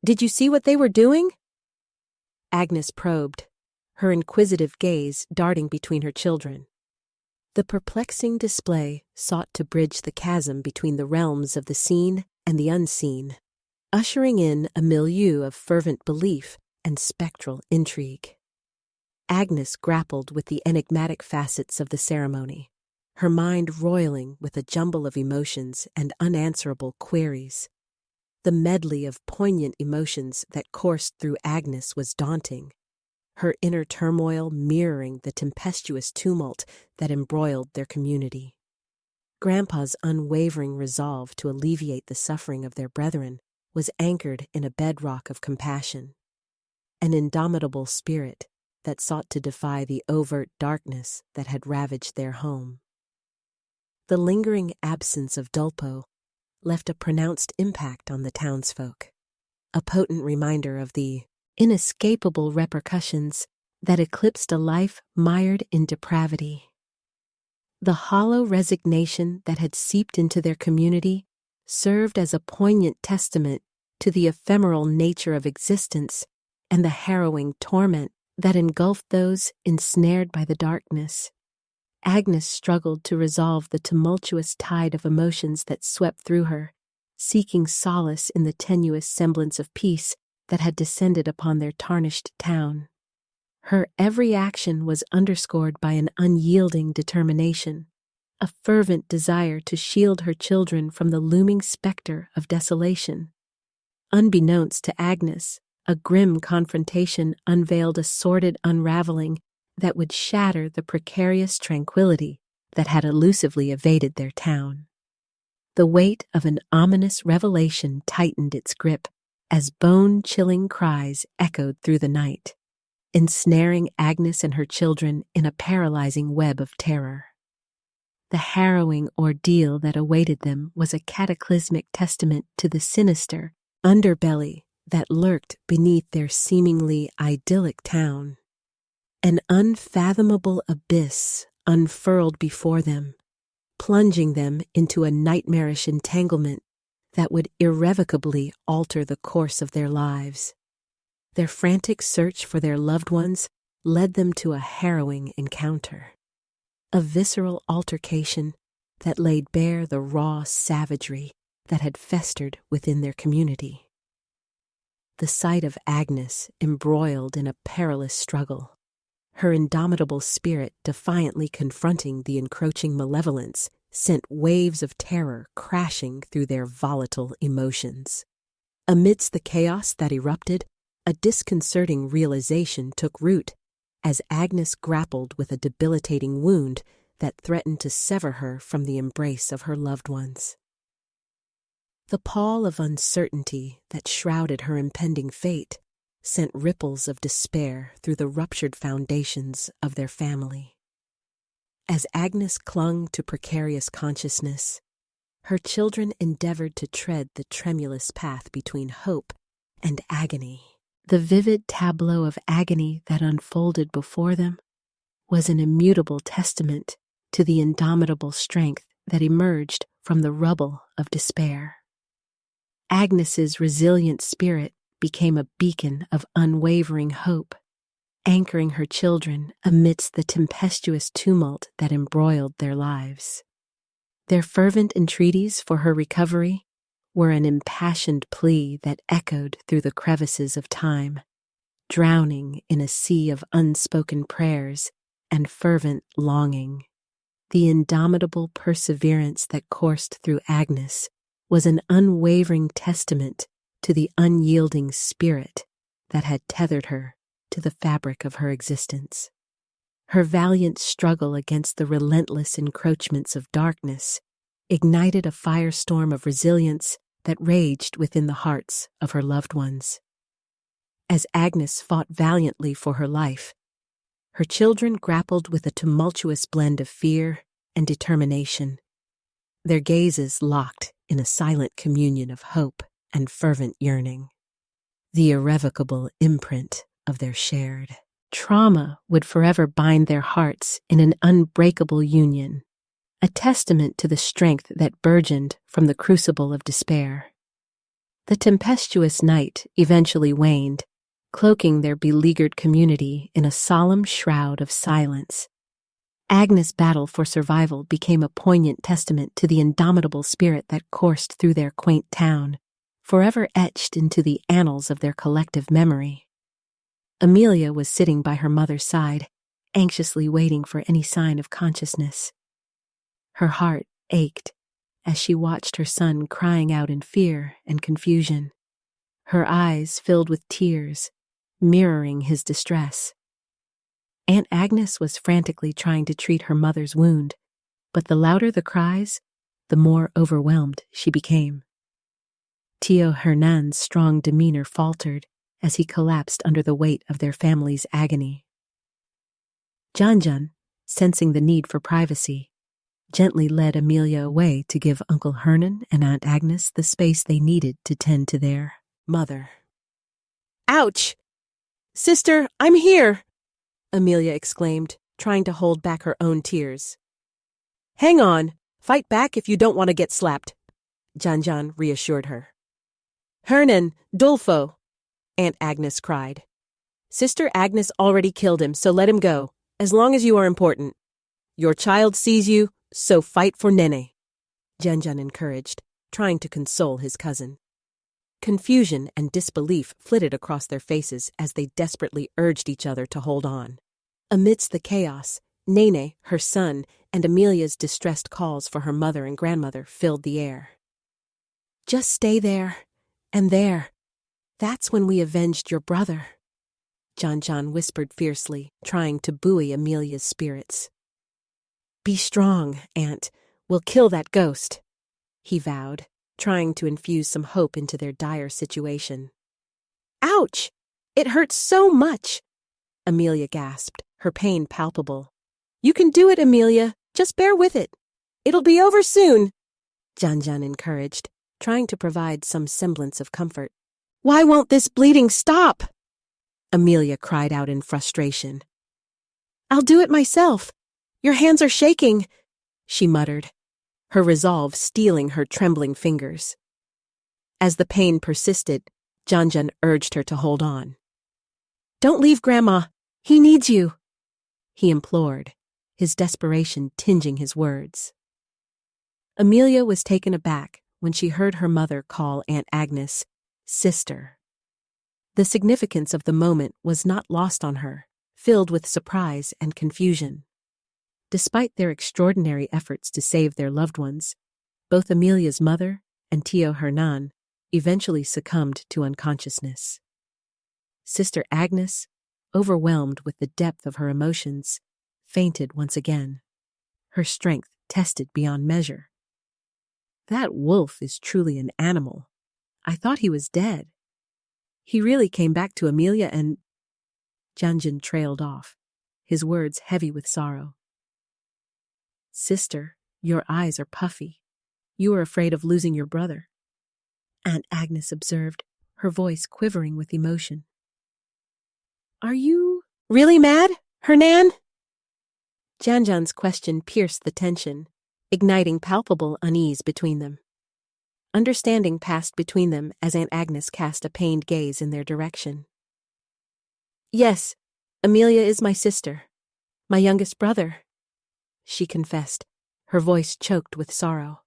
Did you see what they were doing?" Agnes probed, her inquisitive gaze darting between her children. The perplexing display sought to bridge the chasm between the realms of the seen and the unseen, ushering in a milieu of fervent belief and spectral intrigue. Agnes grappled with the enigmatic facets of the ceremony, her mind roiling with a jumble of emotions and unanswerable queries. The medley of poignant emotions that coursed through Agnes was daunting, her inner turmoil mirroring the tempestuous tumult that embroiled their community. Grandpa's unwavering resolve to alleviate the suffering of their brethren was anchored in a bedrock of compassion, an indomitable spirit that sought to defy the overt darkness that had ravaged their home. The lingering absence of Dulpo left a pronounced impact on the townsfolk, a potent reminder of the inescapable repercussions that eclipsed a life mired in depravity. The hollow resignation that had seeped into their community served as a poignant testament to the ephemeral nature of existence and the harrowing torment that engulfed those ensnared by the darkness. Agnes struggled to resolve the tumultuous tide of emotions that swept through her, seeking solace in the tenuous semblance of peace that had descended upon their tarnished town. Her every action was underscored by an unyielding determination, a fervent desire to shield her children from the looming specter of desolation. Unbeknownst to Agnes, a grim confrontation unveiled a sordid unraveling that would shatter the precarious tranquility that had elusively evaded their town. The weight of an ominous revelation tightened its grip as bone-chilling cries echoed through the night, ensnaring Agnes and her children in a paralyzing web of terror. The harrowing ordeal that awaited them was a cataclysmic testament to the sinister underbelly that lurked beneath their seemingly idyllic town. An unfathomable abyss unfurled before them, plunging them into a nightmarish entanglement that would irrevocably alter the course of their lives. Their frantic search for their loved ones led them to a harrowing encounter, a visceral altercation that laid bare the raw savagery that had festered within their community. The sight of Agnes embroiled in a perilous struggle, her indomitable spirit defiantly confronting the encroaching malevolence, sent waves of terror crashing through their volatile emotions. Amidst the chaos that erupted, a disconcerting realization took root as Agnes grappled with a debilitating wound that threatened to sever her from the embrace of her loved ones. The pall of uncertainty that shrouded her impending fate sent ripples of despair through the ruptured foundations of their family. As Agnes clung to precarious consciousness, her children endeavored to tread the tremulous path between hope and agony. The vivid tableau of agony that unfolded before them was an immutable testament to the indomitable strength that emerged from the rubble of despair. Agnes's resilient spirit became a beacon of unwavering hope, anchoring her children amidst the tempestuous tumult that embroiled their lives. Their fervent entreaties for her recovery were an impassioned plea that echoed through the crevices of time, drowning in a sea of unspoken prayers and fervent longing. The indomitable perseverance that coursed through Agnes was an unwavering testament to the unyielding spirit that had tethered her to the fabric of her existence. Her valiant struggle against the relentless encroachments of darkness ignited a firestorm of resilience that raged within the hearts of her loved ones. As Agnes fought valiantly for her life, her children grappled with a tumultuous blend of fear and determination, their gazes locked in a silent communion of hope and fervent yearning. The irrevocable imprint of their shared trauma would forever bind their hearts in an unbreakable union, a testament to the strength that burgeoned from the crucible of despair. The tempestuous night eventually waned, cloaking their beleaguered community in a solemn shroud of silence. Agnes' battle for survival became a poignant testament to the indomitable spirit that coursed through their quaint town, forever etched into the annals of their collective memory. Amelia was sitting by her mother's side, anxiously waiting for any sign of consciousness. Her heart ached as she watched her son crying out in fear and confusion, her eyes filled with tears, mirroring his distress. Aunt Agnes was frantically trying to treat her mother's wound, but the louder the cries, the more overwhelmed she became. Tío Hernan's strong demeanor faltered as he collapsed under the weight of their family's agony. Janjan, sensing the need for privacy, gently led Amelia away to give Uncle Hernan and Aunt Agnes the space they needed to tend to their mother. "Ouch! Sister, I'm here!" Amelia exclaimed, trying to hold back her own tears. "Hang on. Fight back if you don't want to get slapped," Janjan reassured her. "Hernan, Dulfo," Aunt Agnes cried, Sister Agnes already killed him, so let him go, as long as you are important. Your child sees you, so fight for Nene, Janjan encouraged, trying to console his cousin. Confusion and disbelief flitted across their faces as they desperately urged each other to hold on. Amidst the chaos, Nene, her son, and Amelia's distressed calls for her mother and grandmother filled the air. Just stay there, and there. That's when we avenged your brother, Janjan whispered fiercely, trying to buoy Amelia's spirits. Be strong, Aunt. We'll kill that ghost, he vowed, trying to infuse some hope into their dire situation. Ouch! It hurts so much, Amelia gasped, her pain palpable. You can do it, Amelia. Just bear with it. It'll be over soon, Janjan encouraged, trying to provide some semblance of comfort. Why won't this bleeding stop? Amelia cried out in frustration. I'll do it myself. Your hands are shaking, she muttered, her resolve steeling her trembling fingers. As the pain persisted, Janjan urged her to hold on. Don't leave Grandma. He needs you, he implored, his desperation tinging his words. Amelia was taken aback when she heard her mother call Aunt Agnes sister. The significance of the moment was not lost on her, filled with surprise and confusion. Despite their extraordinary efforts to save their loved ones, both Amelia's mother and Tio Hernan eventually succumbed to unconsciousness. Sister Agnes, overwhelmed with the depth of her emotions, fainted once again, her strength tested beyond measure. That wolf is truly an animal. I thought he was dead. He really came back to Amelia and... Janjan trailed off, his words heavy with sorrow. Sister, your eyes are puffy. You are afraid of losing your brother, Aunt Agnes observed, her voice quivering with emotion. Are you really mad, Hernan? Janjan's question pierced the tension, igniting palpable unease between them. Understanding passed between them as Aunt Agnes cast a pained gaze in their direction. Yes, Amelia is my sister, my youngest brother, she confessed, her voice choked with sorrow.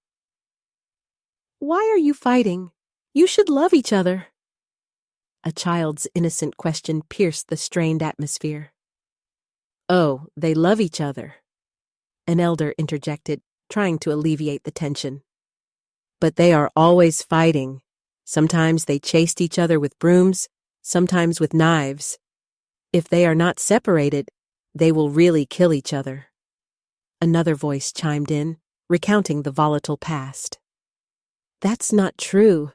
Why are you fighting? You should love each other. A child's innocent question pierced the strained atmosphere. Oh, they love each other, an elder interjected, trying to alleviate the tension. But they are always fighting. Sometimes they chased each other with brooms, sometimes with knives. If they are not separated, they will really kill each other. Another voice chimed in, recounting the volatile past. That's not true,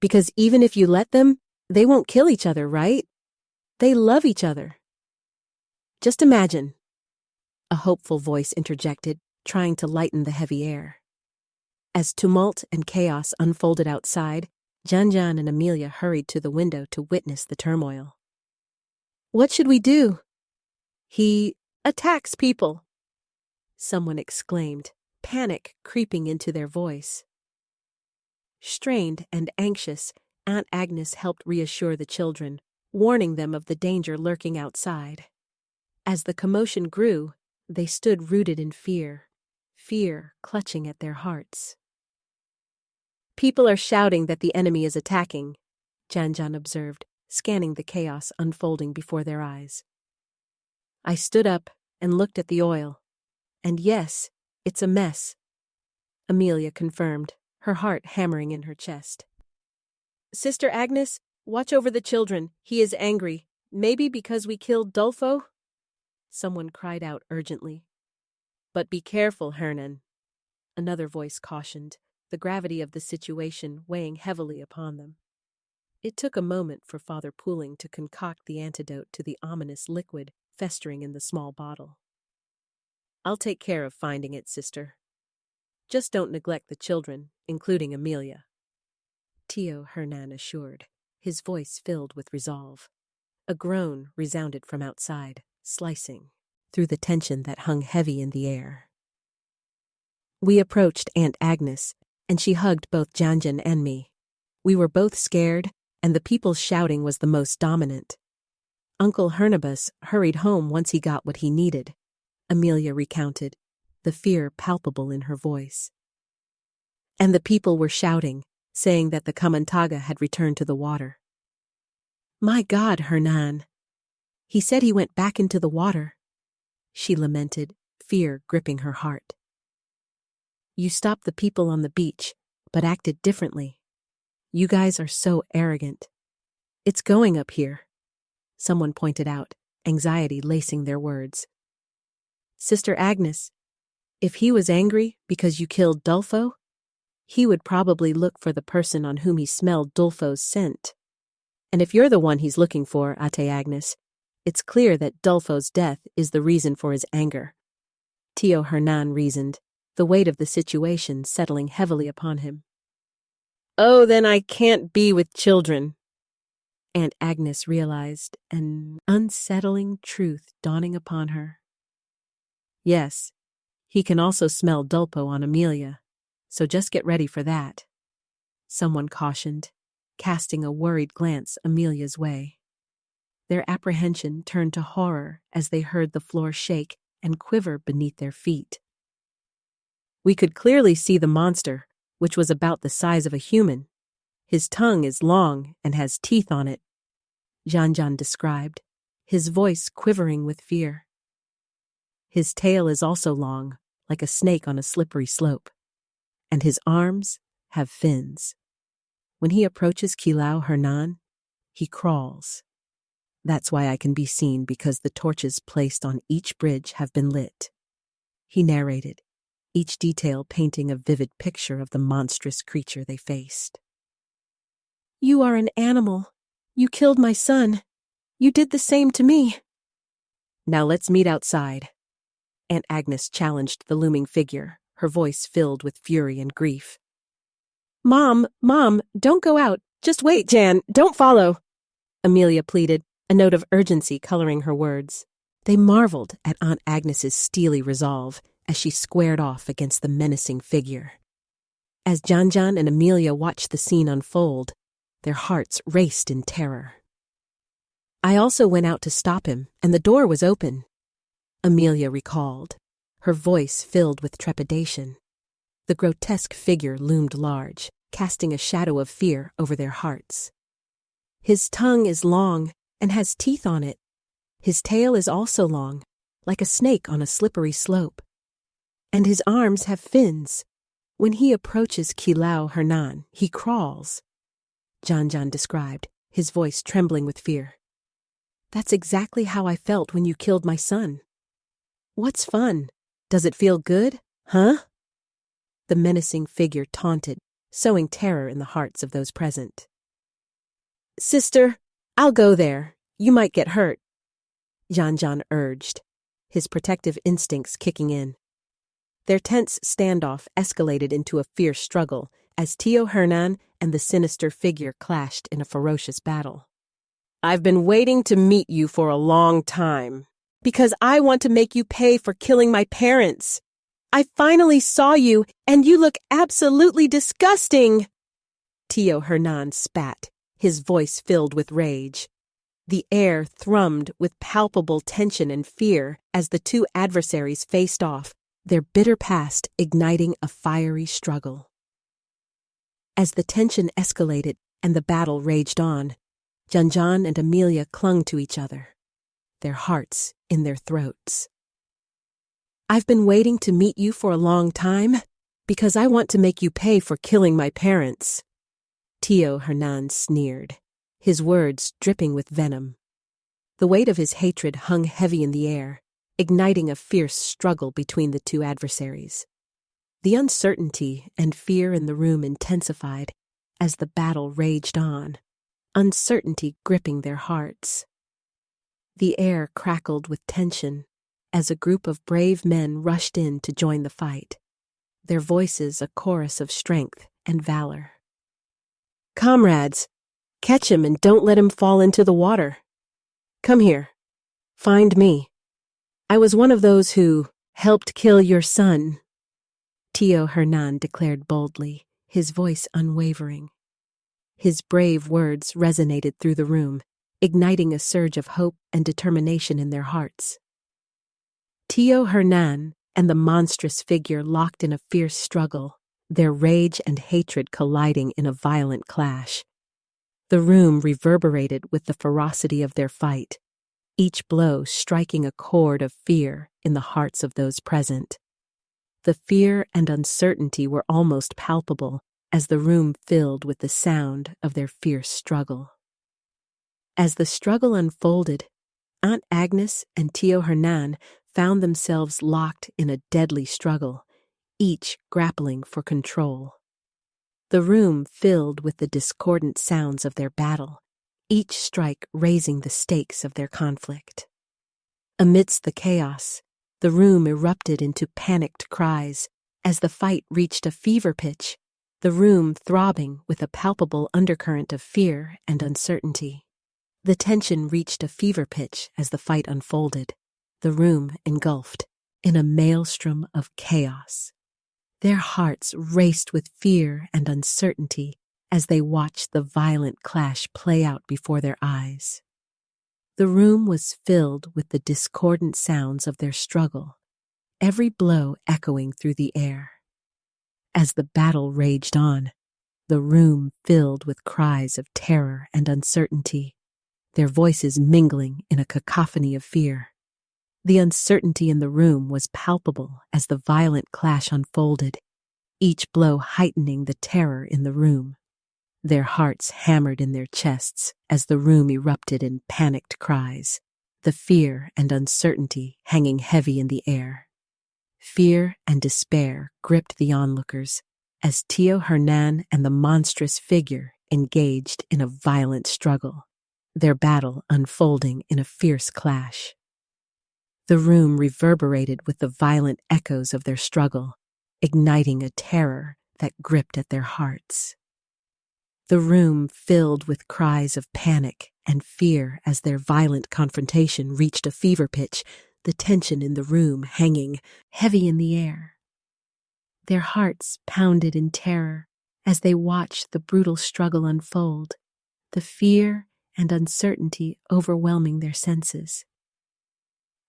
because even if you let them, they won't kill each other, right? They love each other. Just imagine, a hopeful voice interjected, trying to lighten the heavy air. As tumult and chaos unfolded outside, Janjan and Amelia hurried to the window to witness the turmoil. What should we do? He attacks people, someone exclaimed, panic creeping into their voice. Strained and anxious, Aunt Agnes helped reassure the children, warning them of the danger lurking outside. As the commotion grew, they stood rooted in fear clutching at their hearts. People are shouting that the enemy is attacking, Janjan observed, scanning the chaos unfolding before their eyes. I stood up and looked at the oil. And yes, it's a mess, Amelia confirmed, her heart hammering in her chest. Sister Agnes, watch over the children. He is angry. Maybe because we killed Dulfo? Someone cried out urgently. But be careful, Hernan, another voice cautioned, the gravity of the situation weighing heavily upon them. It took a moment for Father Pooling to concoct the antidote to the ominous liquid festering in the small bottle. I'll take care of finding it, sister. Just don't neglect the children, including Amelia, Tio Hernan assured, his voice filled with resolve. A groan resounded from outside, slicing through the tension that hung heavy in the air. We approached Aunt Agnes, and she hugged both Janjan and me. We were both scared, and the people's shouting was the most dominant. Uncle Hernabus hurried home once he got what he needed, Amelia recounted, the fear palpable in her voice. And the people were shouting, saying that the Kamantaga had returned to the water. My God, Hernan! He said he went back into the water, she lamented, fear gripping her heart. You stopped the people on the beach, but acted differently. You guys are so arrogant. It's going up here, someone pointed out, anxiety lacing their words. Sister Agnes, if he was angry because you killed Dulfo, he would probably look for the person on whom he smelled Dulfo's scent. And if you're the one he's looking for, Ate Agnes, it's clear that Dulfo's death is the reason for his anger. Tio Hernan reasoned, the weight of the situation settling heavily upon him. Oh, then I can't be with children. Aunt Agnes realized, an unsettling truth dawning upon her. Yes, he can also smell Dulpo on Amelia, so just get ready for that, someone cautioned, casting a worried glance Amelia's way. Their apprehension turned to horror as they heard the floor shake and quiver beneath their feet. We could clearly see the monster, which was about the size of a human. His tongue is long and has teeth on it, Janjan described, his voice quivering with fear. His tail is also long, like a snake on a slippery slope, and his arms have fins. When he approaches Kilao Hernan, he crawls. That's why I can be seen, because the torches placed on each bridge have been lit. He narrated, each detail painting a vivid picture of the monstrous creature they faced. You are an animal. You killed my son. You did the same to me. Now let's meet outside. Aunt Agnes challenged the looming figure, her voice filled with fury and grief. Mom, don't go out. Just wait, Jan, don't follow. Amelia pleaded, a note of urgency coloring her words. They marveled at Aunt Agnes's steely resolve as she squared off against the menacing figure. As Janjan and Amelia watched the scene unfold, their hearts raced in terror. I also went out to stop him, and the door was open, Amelia recalled, her voice filled with trepidation. The grotesque figure loomed large, casting a shadow of fear over their hearts. His tongue is long and has teeth on it. His tail is also long, like a snake on a slippery slope. And his arms have fins. When he approaches Kilao Hernan, he crawls, Janjan described, his voice trembling with fear. That's exactly how I felt when you killed my son. What's fun? Does it feel good, huh? The menacing figure taunted, sowing terror in the hearts of those present. Sister, I'll go there. You might get hurt, Janjan urged, his protective instincts kicking in. Their tense standoff escalated into a fierce struggle as Tio Hernan and the sinister figure clashed in a ferocious battle. I've been waiting to meet you for a long time, because I want to make you pay for killing my parents. I finally saw you, and you look absolutely disgusting. Tio Hernan spat, his voice filled with rage. The air thrummed with palpable tension and fear as the two adversaries faced off, their bitter past igniting a fiery struggle. As the tension escalated and the battle raged on, Janjan and Amelia clung to each other, their hearts in their throats. I've been waiting to meet you for a long time because I want to make you pay for killing my parents. Tio Hernan sneered, his words dripping with venom. The weight of his hatred hung heavy in the air, igniting a fierce struggle between the two adversaries. The uncertainty and fear in the room intensified as the battle raged on, uncertainty gripping their hearts. The air crackled with tension as a group of brave men rushed in to join the fight, their voices a chorus of strength and valor. Comrades, catch him and don't let him fall into the water. Come here. Find me. I was one of those who helped kill your son, Tio Hernan declared boldly, his voice unwavering. His brave words resonated through the room, igniting a surge of hope and determination in their hearts. Tío Hernan and the monstrous figure locked in a fierce struggle, their rage and hatred colliding in a violent clash. The room reverberated with the ferocity of their fight, each blow striking a chord of fear in the hearts of those present. The fear and uncertainty were almost palpable as the room filled with the sound of their fierce struggle. As the struggle unfolded, Aunt Agnes and Tío Hernan found themselves locked in a deadly struggle, each grappling for control. The room filled with the discordant sounds of their battle, each strike raising the stakes of their conflict. Amidst the chaos, the room erupted into panicked cries as the fight reached a fever pitch, the room throbbing with a palpable undercurrent of fear and uncertainty. The tension reached a fever pitch as the fight unfolded, the room engulfed in a maelstrom of chaos. Their hearts raced with fear and uncertainty as they watched the violent clash play out before their eyes. The room was filled with the discordant sounds of their struggle, every blow echoing through the air. As the battle raged on, the room filled with cries of terror and uncertainty, their voices mingling in a cacophony of fear. The uncertainty in the room was palpable as the violent clash unfolded, each blow heightening the terror in the room. Their hearts hammered in their chests as the room erupted in panicked cries, the fear and uncertainty hanging heavy in the air. Fear and despair gripped the onlookers as Tío Hernan and the monstrous figure engaged in a violent struggle, their battle unfolding in a fierce clash. The room reverberated with the violent echoes of their struggle, igniting a terror that gripped at their hearts. The room filled with cries of panic and fear as their violent confrontation reached a fever pitch, the tension in the room hanging heavy in the air. Their hearts pounded in terror as they watched the brutal struggle unfold, the fear and uncertainty overwhelming their senses.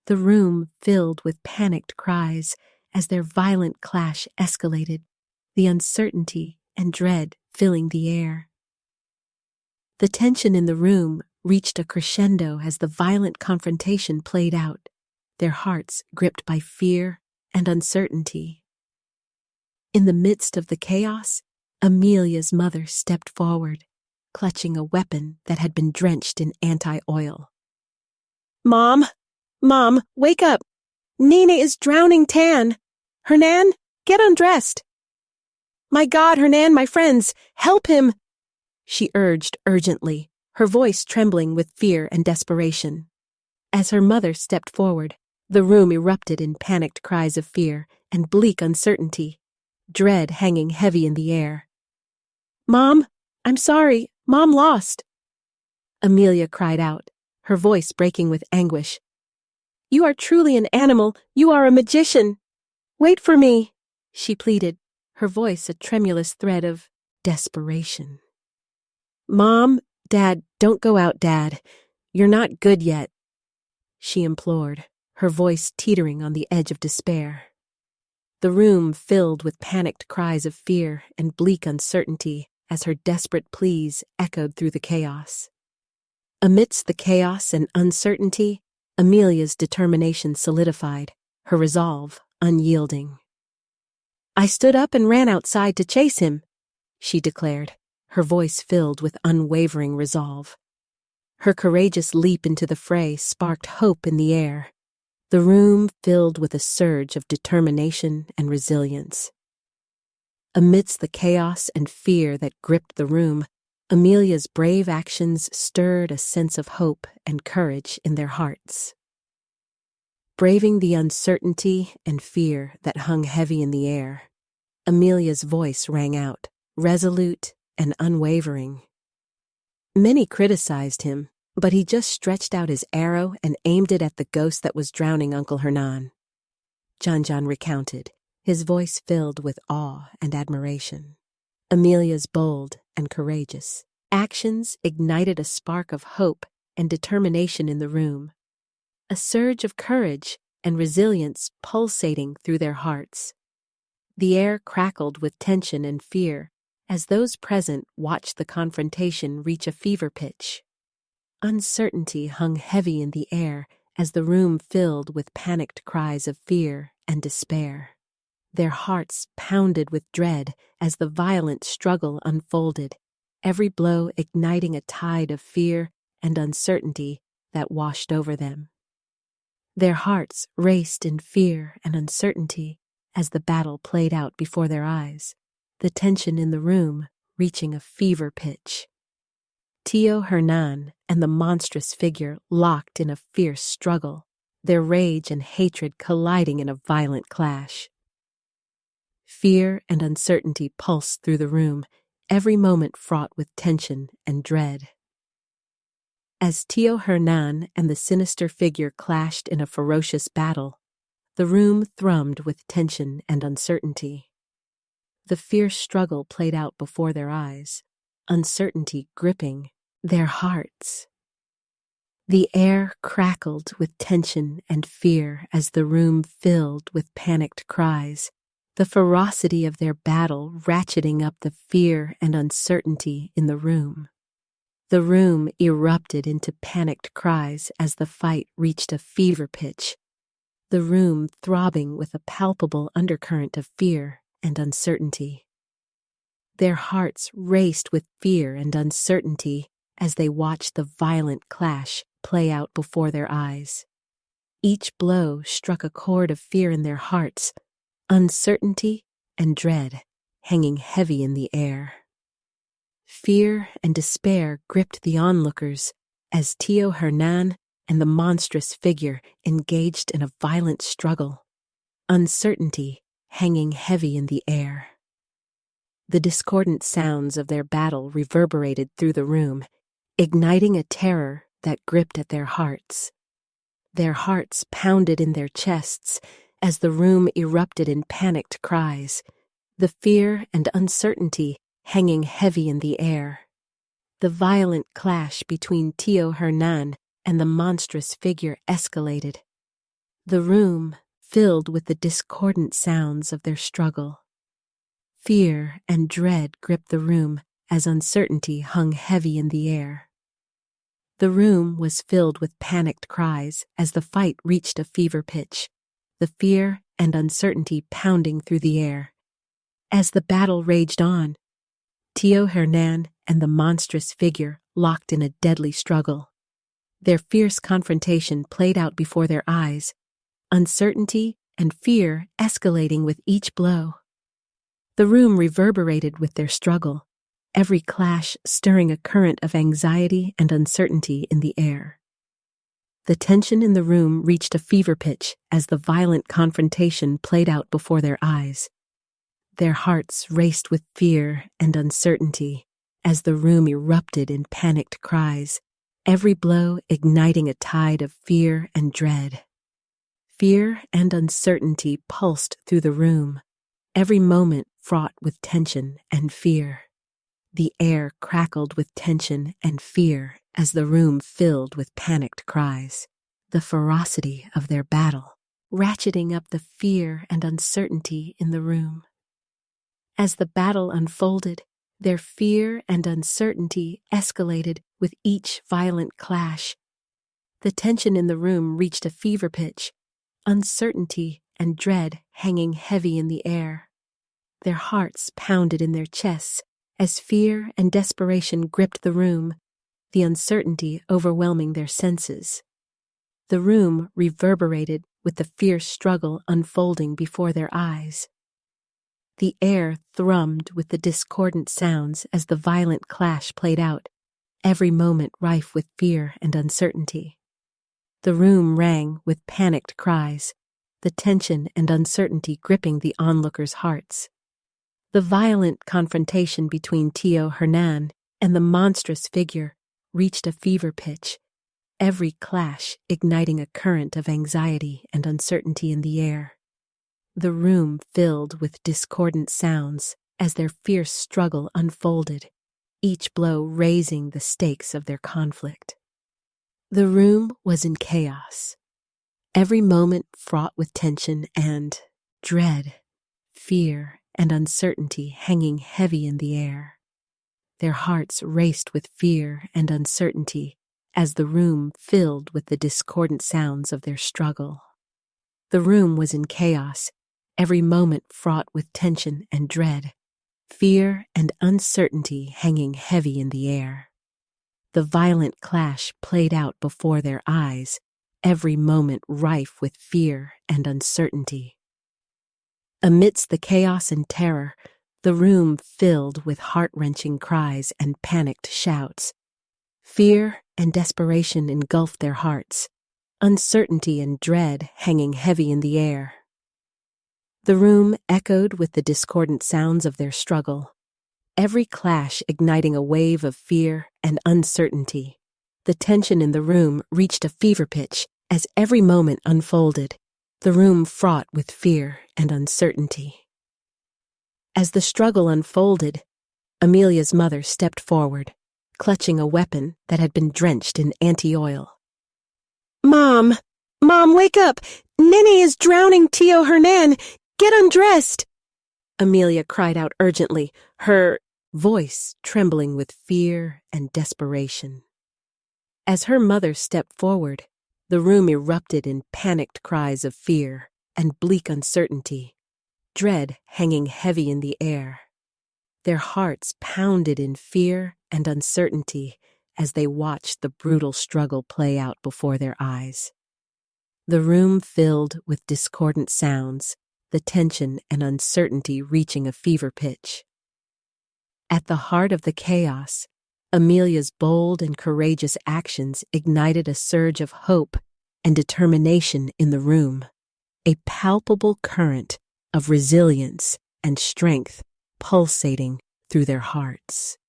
The room filled with panicked cries as their violent clash escalated, the uncertainty and dread filling the air. The tension in the room reached a crescendo as the violent confrontation played out, their hearts gripped by fear and uncertainty. In the midst of the chaos, Amelia's mother stepped forward, clutching a weapon that had been drenched in anti-oil. Mom, wake up! Nene is drowning Tan! Hernan, get undressed! My God, Hernan, my friends, help him! She urged urgently, her voice trembling with fear and desperation. As her mother stepped forward, the room erupted in panicked cries of fear and bleak uncertainty, dread hanging heavy in the air. Mom, I'm sorry, Mom lost! Amelia cried out, her voice breaking with anguish. You are truly an animal, you are a magician! Wait for me, she pleaded, her voice a tremulous thread of desperation. Mom, Dad, don't go out, Dad. You're not good yet, she implored, her voice teetering on the edge of despair. The room filled with panicked cries of fear and bleak uncertainty as her desperate pleas echoed through the chaos. Amidst the chaos and uncertainty, Amelia's determination solidified, her resolve unyielding. I stood up and ran outside to chase him, she declared, her voice filled with unwavering resolve. Her courageous leap into the fray sparked hope in the air, the room filled with a surge of determination and resilience. Amidst the chaos and fear that gripped the room, Amelia's brave actions stirred a sense of hope and courage in their hearts. Braving the uncertainty and fear that hung heavy in the air, Amelia's voice rang out, resolute and unwavering. Many criticized him, but he just stretched out his arrow and aimed it at the ghost that was drowning Uncle Hernan. John recounted, his voice filled with awe and admiration. Amelia's bold and courageous actions ignited a spark of hope and determination in the room, a surge of courage and resilience pulsating through their hearts. The air crackled with tension and fear as those present watched the confrontation reach a fever pitch. Uncertainty hung heavy in the air as the room filled with panicked cries of fear and despair. Their hearts pounded with dread as the violent struggle unfolded, every blow igniting a tide of fear and uncertainty that washed over them. Their hearts raced in fear and uncertainty as the battle played out before their eyes, the tension in the room reaching a fever pitch. Tío Hernan and the monstrous figure locked in a fierce struggle, their rage and hatred colliding in a violent clash. Fear and uncertainty pulsed through the room, every moment fraught with tension and dread. As Tío Hernan and the sinister figure clashed in a ferocious battle, the room thrummed with tension and uncertainty. The fierce struggle played out before their eyes, uncertainty gripping their hearts. The air crackled with tension and fear as the room filled with panicked cries, the ferocity of their battle ratcheting up the fear and uncertainty in the room. The room erupted into panicked cries as the fight reached a fever pitch, the room throbbing with a palpable undercurrent of fear and uncertainty. Their hearts raced with fear and uncertainty as they watched the violent clash play out before their eyes. Each blow struck a chord of fear in their hearts, uncertainty and dread hanging heavy in the air. Fear and despair gripped the onlookers as Tío Hernan and the monstrous figure engaged in a violent struggle, uncertainty hanging heavy in the air. The discordant sounds of their battle reverberated through the room, igniting a terror that gripped at their hearts. Their hearts pounded in their chests as the room erupted in panicked cries, the fear and uncertainty hanging heavy in the air. The violent clash between Tío Hernan and the monstrous figure escalated, the room filled with the discordant sounds of their struggle. Fear and dread gripped the room as uncertainty hung heavy in the air. The room was filled with panicked cries as the fight reached a fever pitch, the fear and uncertainty pounding through the air. As the battle raged on, Tío Hernan and the monstrous figure locked in a deadly struggle. Their fierce confrontation played out before their eyes, uncertainty and fear escalating with each blow. The room reverberated with their struggle, every clash stirring a current of anxiety and uncertainty in the air. The tension in the room reached a fever pitch as the violent confrontation played out before their eyes. Their hearts raced with fear and uncertainty as the room erupted in panicked cries, every blow igniting a tide of fear and dread. Fear and uncertainty pulsed through the room, every moment fraught with tension and fear. The air crackled with tension and fear as the room filled with panicked cries, the ferocity of their battle ratcheting up the fear and uncertainty in the room. As the battle unfolded, their fear and uncertainty escalated with each violent clash. The tension in the room reached a fever pitch, uncertainty and dread hanging heavy in the air. Their hearts pounded in their chests as fear and desperation gripped the room, the uncertainty overwhelming their senses. The room reverberated with the fierce struggle unfolding before their eyes. The air thrummed with the discordant sounds as the violent clash played out, every moment rife with fear and uncertainty. The room rang with panicked cries, the tension and uncertainty gripping the onlookers' hearts. The violent confrontation between Tío Hernan and the monstrous figure reached a fever pitch, every clash igniting a current of anxiety and uncertainty in the air. The room filled with discordant sounds as their fierce struggle unfolded, each blow raising the stakes of their conflict. The room was in chaos, every moment fraught with tension and dread, fear and uncertainty hanging heavy in the air. Their hearts raced with fear and uncertainty as the room filled with the discordant sounds of their struggle. The room was in chaos, every moment fraught with tension and dread, fear and uncertainty hanging heavy in the air. The violent clash played out before their eyes, every moment rife with fear and uncertainty. Amidst the chaos and terror, the room filled with heart-wrenching cries and panicked shouts. Fear and desperation engulfed their hearts, uncertainty and dread hanging heavy in the air. The room echoed with the discordant sounds of their struggle, every clash igniting a wave of fear and uncertainty. The tension in the room reached a fever pitch as every moment unfolded, the room fraught with fear and uncertainty. As the struggle unfolded, Amelia's mother stepped forward, clutching a weapon that had been drenched in anti-oil. Mom! Mom, wake up! Nene is drowning Tio Hernan! Get undressed! Amelia cried out urgently, her voice trembling with fear and desperation. As her mother stepped forward, the room erupted in panicked cries of fear and bleak uncertainty, dread hanging heavy in the air. Their hearts pounded in fear and uncertainty as they watched the brutal struggle play out before their eyes. The room filled with discordant sounds, the tension and uncertainty reaching a fever pitch. At the heart of the chaos, Amelia's bold and courageous actions ignited a surge of hope and determination in the room, a palpable current of resilience and strength pulsating through their hearts.